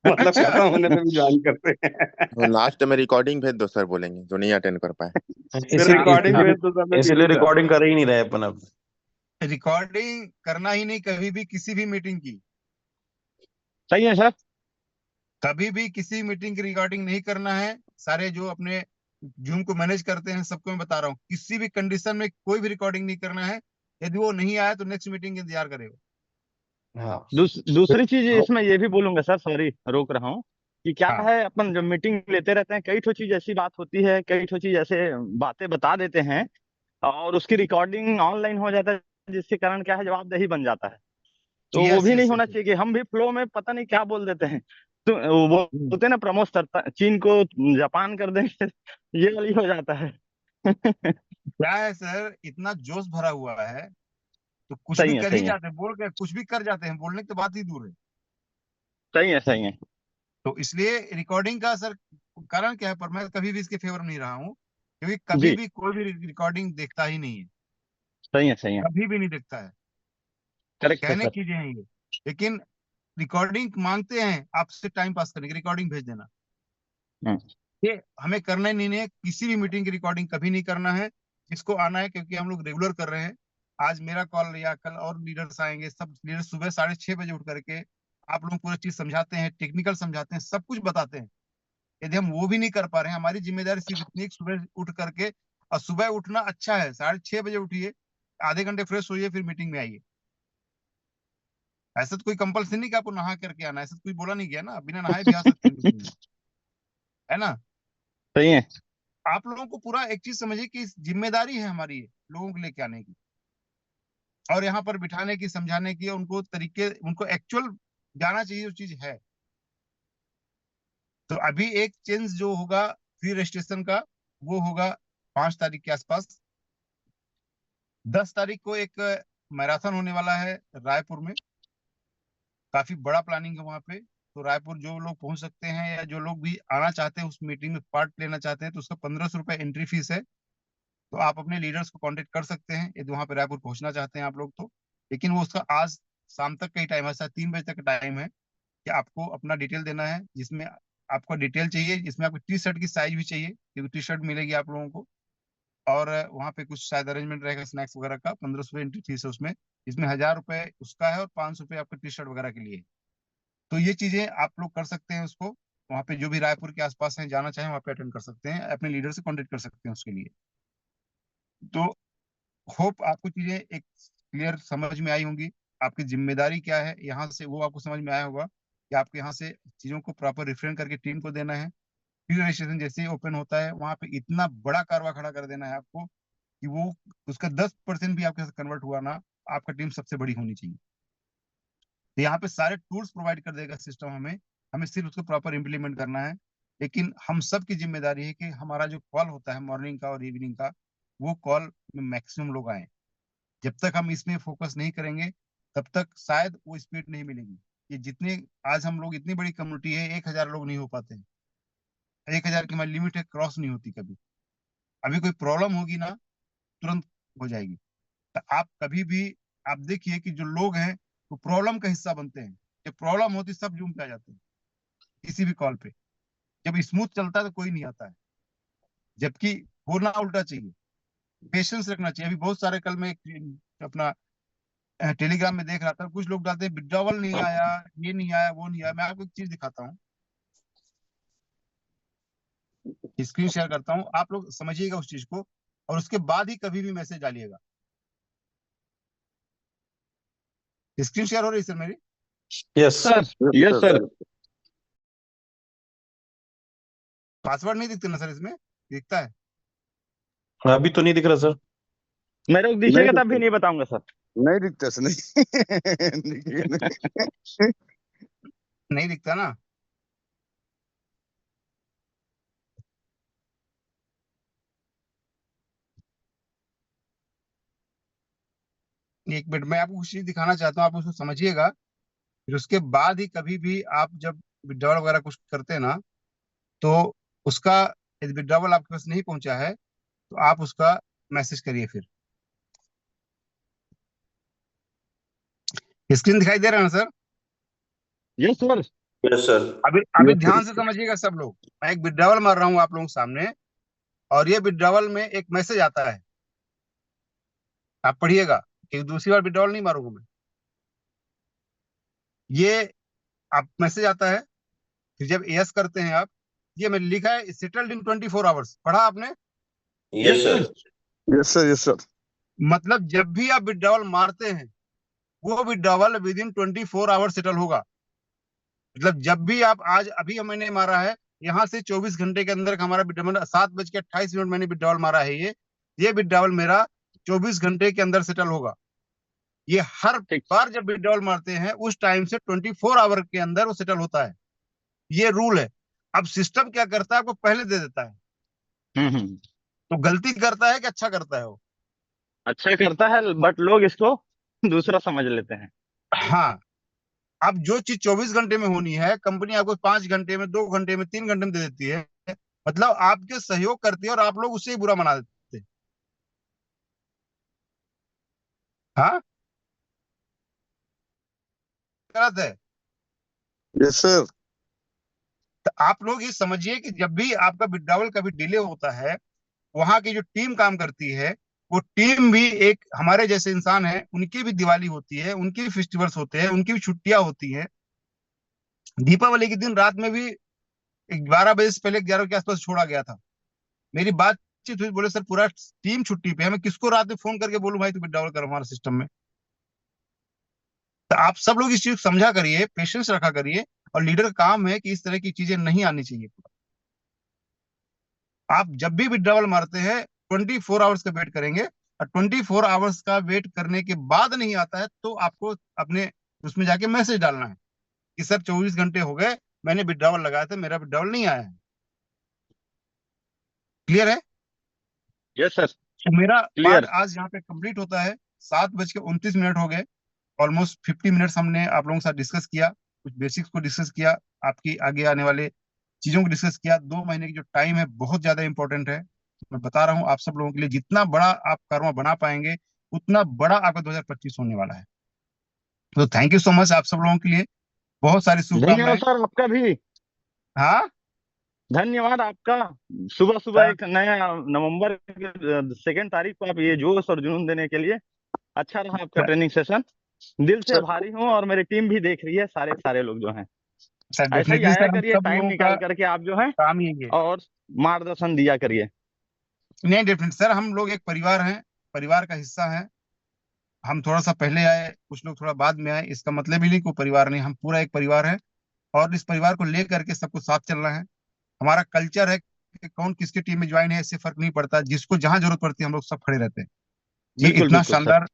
मतलब अच्छा खत्म होने पे भी ज्वाइन करते हैं। तो लास्ट में रिकॉर्डिंग भेज दो सर, बोलेंगे जो नहीं अटेंड कर पाए। फिर रिकॉर्डिंग भेज दो सर, मैं इसलिए अच्छा। रिकॉर्डिंग कर ही नहीं रहे अपन अब। रिकॉर्डिंग करना ही नहीं कभी भी किसी भी मीटिंग की, सही है सर। कभी भी किसी मीटिंग की रिकॉर्डिंग नहीं करना है। सारे जो अपने जूम को मैनेज करते हैं सबको मैं बता रहा हूँ, किसी भी कंडीशन में कोई भी रिकॉर्डिंग नहीं करना है। यदि वो नहीं आया तो नेक्स्ट मीटिंग का इंतजार करेगा। हाँ। दूसरी चीज इसमें ये भी बोलूंगा सर, सॉरी रोक रहा हूँ, कि क्या हाँ है, अपन जब मीटिंग लेते रहते हैं कई ठो चीज ऐसी बात होती है, कई ठो चीज ऐसे बातें बता देते हैं और उसकी रिकॉर्डिंग ऑनलाइन हो जाता है, जिसके कारण क्या है, जवाबदेही बन जाता है। तो वो यस भी नहीं यस होना यस। चाहिए कि हम भी फ्लो में पता नहीं क्या बोल देते हैं। तो वो बोलते हैं ना, प्रमोद सर चीन को जापान कर देंगे, ये वाली हो जाता है। क्या है सर, इतना जोश भरा हुआ है तो कुछ भी सही है कर ही सही है। जाते हैं, बोल के कुछ भी कर जाते हैं, बोलने की तो बात ही दूर है। सही है सही है। तो इसलिए रिकॉर्डिंग का सर कारण क्या है, पर मैं कभी भी इसके फेवर में नहीं रहा हूँ, क्योंकि कभी जी भी कोई भी रिकॉर्डिंग देखता ही नहीं है, सही है सही है। कभी भी नहीं देखता है। करेक्ट है कहने सर। की चीजें हैं ये, लेकिन रिकॉर्डिंग मांगते हैं आपसे टाइम पास करने की, रिकॉर्डिंग भेज देना। हम्म, ये हमें करना ही नहीं है, किसी भी मीटिंग की रिकॉर्डिंग कभी नहीं करना है। जिसको आना है, क्योंकि हम लोग रेगुलर कर रहे हैं, आज मेरा कॉल या कल और लीडर्स आएंगे, सब लीडर्स सुबह 6:30 बजे उठ करके आप लोग पूरी चीज समझाते हैं, टेक्निकल समझाते हैं, सब कुछ बताते हैं। यदि हम वो भी नहीं कर पा रहे हैं, हमारी जिम्मेदारी सिर्फ इतनी है कि सुबह उठ करके, और सुबह उठना अच्छा है, 6:30 बजे उठिए, आधे घंटे फ्रेश होइए, फिर मीटिंग में आइए। ऐसा तो कोई कंपल्सरी नहीं कि आपको नहा करके आना है, ऐसा तो कोई बोला नहीं गया ना, बिना नहाए भी आ सकते हैं मीटिंग में, है ना। सही है। आप लोगों को पूरा एक चीज समझिए कि जिम्मेदारी है हमारी लोगों को लेके आने की, और यहाँ पर बिठाने की, समझाने की, उनको तरीके, उनको एक्चुअल जाना चाहिए जो चीज है। तो अभी एक चेंज जो होगा फ्री रजिस्ट्रेशन का, वो होगा 5 तारीख के आसपास। 10 तारीख को एक मैराथन होने वाला है रायपुर में, काफी बड़ा प्लानिंग है वहां पे। तो रायपुर जो लोग पहुंच सकते हैं, या जो लोग भी आना चाहते हैं उस मीटिंग में पार्ट लेना चाहते हैं, तो उसका 1500 रुपये एंट्री फीस है। तो आप अपने लीडर्स को कांटेक्ट कर सकते हैं यदि वहां पे रायपुर पहुंचना चाहते हैं आप लोग तो। लेकिन वो उसका आज शाम तक का ही टाइम है, शायद 3 बजे तक का टाइम है, कि आपको अपना डिटेल देना है, जिसमें आपको डिटेल चाहिए, जिसमें आपको टी शर्ट की साइज भी चाहिए, क्योंकि टी शर्ट मिलेगी आप लोगों को। और वहाँ पे कुछ शायद अरेंजमेंट रहेगा स्नैक्स वगैरह का, 1500 एंट्री फीस है उसमें, जिसमें 1000 रुपये उसका है और 500 रुपये आपका टी शर्ट वगैरह के लिए है। तो ये चीजें आप लोग कर सकते हैं उसको, वहाँ पे जो भी रायपुर के आसपास हैं जाना चाहें वहाँ पे अटेंड कर सकते हैं, अपने लीडर से कॉन्टेक्ट कर सकते हैं उसके लिए। तो होप आपको चीजें एक क्लियर समझ में आई होंगी। आपकी जिम्मेदारी क्या है यहाँ से, वो आपको समझ में आया होगा कि आपको यहाँ से चीजों को प्रॉपर रिफ्रेम करके टीम को देना है। फिर रजिस्ट्रेशन जैसे ही ओपन होता है वहां पे इतना बड़ा कारवा खड़ा कर देना है आपको कि वो उसका 10% भी आपके साथ कन्वर्ट हुआ ना, आपका टीम सबसे बड़ी होनी चाहिए। तो यहाँ पे सारे टूल्स प्रोवाइड कर देगा सिस्टम हमें, हमें सिर्फ उसको प्रॉपर इम्प्लीमेंट करना है। लेकिन हम सब की जिम्मेदारी है कि हमारा जो कॉल होता है मॉर्निंग का और इवनिंग का, वो कॉल में मैक्सिमम लोग आए। जब तक हम इसमें फोकस नहीं करेंगे तब तक शायद वो स्पीड नहीं मिलेगी। ये जितने आज हम लोग, इतनी बड़ी कम्युनिटी है, 1,000 लोग नहीं हो पाते हैं। 1,000 की हमारी लिमिट है, क्रॉस नहीं होती कभी। अभी कोई प्रॉब्लम होगी ना, तुरंत हो जाएगी। तो आप कभी भी, आप देखिए कि जो लोग हैं वो प्रॉब्लम का हिस्सा बनते हैं। जब प्रॉब्लम होती सब जूम पे आ जाते हैं किसी भी कॉल पे। जब स्मूथ चलता है तो कोई नहीं आता है, जबकि होना उल्टा चाहिए। पेशेंस रखना चाहिए। अभी बहुत सारे, कल मैं अपना टेलीग्राम में देख रहा था, कुछ लोग डालते हैं विड्रॉवल नहीं आया, ये नहीं आया, वो नहीं आया। मैं आपको एक चीज दिखाता हूँ, स्क्रीन शेयर करता हूँ, आप लोग समझिएगा उस चीज को, और उसके बाद ही कभी भी मैसेज डालिएगा। स्क्रीन शेयर हो रही है सर मेरी? Yes sir. Yes sir. Password नहीं दिखते ना सर इसमें? दिखता है? अभी तो नहीं दिख रहा सर। मेरे को दिखेगा तब भी नहीं बताऊंगा सर। नहीं दिखता सर, नहीं। नहीं दिखता ना? एक मिनट, मैं आपको कुछ चीज दिखाना चाहता हूँ, आप उसको समझिएगा। फिर उसके बाद ही कभी भी आप जब विड्रॉवल वगैरह कुछ करते हैं ना, तो उसका, यदि विड्रॉवल आपके पास नहीं पहुंचा है तो आप उसका मैसेज करिए। फिर स्क्रीन दिखाई दे रहा है ना sir? Yes sir. Yes sir. अभी अभी ध्यान से समझिएगा सब लोग। मैं एक विड्रॉवल मार रहा हूँ आप लोगों के सामने, और ये विड्रॉवल में एक मैसेज आता है, आप पढ़िएगा कि दूसरी बार विड्रॉवल नहीं मारूंगा मैं। ये आप मैसेज आता है, फिर जब यस करते हैं आप, ये मैं लिखा है सेटल्ड इन 24 आवर्स, पढ़ा आपने? Yes sir. Yes sir, yes sir. मतलब जब भी आप विड्रॉवल मारते हैं वो withdrawal with in 24 hours settle होगा। मतलब जब भी आप, आज अभी मैंने मारा है, यहाँ से 24 घंटे के अंदर हमारा विड्रॉवल, 7:28 मैंने विड्रॉवल मारा है। ये विड्रॉवल मेरा 24 घंटे के अंदर सेटल होगा। ये हर ठीक। बार जब विड्रॉवल मारते हैं उस टाइम से 24 आवर के अंदर वो सेटल होता है। ये रूल है। अब सिस्टम क्या करता है, आपको पहले दे देता है। तो गलती करता है कि अच्छा करता है वो? अच्छा करता है, बट लोग इसको दूसरा समझ लेते हैं। हाँ। अब जो चीज 24 घंटे में होनी है, कंपनी आपको 5 घंटे में, 2 घंटे में, 3 घंटे में दे देती है। मतलब आपके सहयोग करती है और आप लोग उससे ही बुरा मना देते हैं। हाँ, गलत है। Yes sir. तो आप लोग ये समझिए कि जब भी आपका विड्रॉवल कभी डिले होता है, वहां की जो टीम काम करती है, वो टीम भी एक हमारे जैसे इंसान है, उनकी भी दिवाली होती है, उनके भी फेस्टिवल्स होते हैं, उनकी भी छुट्टियां होती हैं। दीपावली के दिन रात में भी 12 बजे से पहले 11 के आसपास छोड़ा गया था। मेरी बातचीत हुई, बोले सर पूरा टीम छुट्टी पे है, मैं किसको रात में फोन करके बोलूं भाई तू विड्रॉवल कर हमारे सिस्टम में? तो आप सब लोग इस चीज को समझा करिए, पेशेंस रखा करिए, और लीडर का काम है कि इस तरह की चीजें नहीं आनी चाहिए। आप जब भी विड्रॉवल मारते हैं 24 आवर्स का वेट करेंगे, और 24 आवर्स का वेट करने के बाद नहीं आता है तो आपको अपने उसमें जाके मैसेज डालना है कि सर 24 घंटे हो गए, मैंने विड्रॉवल लगाया था, मेरा विड्रॉवल नहीं आया है। क्लियर है? Yes sir. तो मेरा क्लियर। पार्ट आज यहाँ पे कंप्लीट होता है। 7:29 हो गए। ऑलमोस्ट 50 मिनट्स हमने आप लोगों के साथ डिस्कस किया, कुछ बेसिक्स को डिस्कस किया, आपकी आगे आने वाले चीजों को डिस्कस किया। 2 महीने की जो टाइम है बहुत ज्यादा इंपॉर्टेंट है। मैं बता रहा हूँ आप सब लोगों के लिए, जितना बड़ा आप कर्मा बना पाएंगे उतना बड़ा आपका 2025 होने वाला है। तो थैंक यू सो मच आप सब लोगों के लिए, बहुत सारी शुभकामनाएं। धन्यवाद सर आपका भी। हाँ, धन्यवाद आपका। सुबह सुबह एक नया नवंबर के 2 तारीख को आप ये जोश और जुनून देने के लिए, अच्छा रहा आपका ट्रेनिंग सेशन। दिल से आभारी हूँ, और मेरी टीम भी देख रही है, सारे लोग जो हैं। सर ऐसा ही डेफिनेटली आया सर, हम करिए, सब टाइम लोगों निकाल का करके आप जो है, काम ही है। और मार्गदर्शन दिया करिए। नहीं डेफिनेटली सर, हम लोग एक परिवार हैं, परिवार का हिस्सा हैं। हम थोड़ा सा पहले आए, कुछ लोग थोड़ा बाद में आए, इसका मतलब ही नहीं कोई परिवार नहीं, हम पूरा एक परिवार है और इस परिवार को लेकर के सबको साथ चलना है। हमारा कल्चर है कि कौन किसकी टीम में ज्वाइन है इससे फर्क नहीं पड़ता, जिसको जहां जरूरत पड़ती है हम लोग सब खड़े रहते हैं। ये बिल्कुल बिल्कुल सर।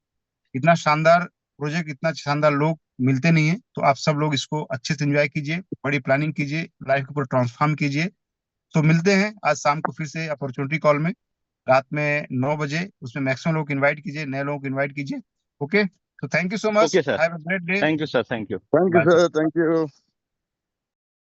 इतना शानदार प्रोजेक्ट, इतना शानदार लोग मिलते नहीं है, तो आप सब लोग इसको अच्छे से एंजॉय कीजिए, बड़ी प्लानिंग कीजिए, लाइफ को पूरा ट्रांसफॉर्म कीजिए। तो मिलते हैं आज शाम को फिर से अपॉर्चुनिटी कॉल में, रात में 9 बजे। उसमें मैक्सिमम लोग इनवाइट कीजिए, नए लोगों को इनवाइट कीजिए। ओके, तो thank you so much, okay sir, have a great day, thank you sir, thank you. Thank you bye. Sir, thank you.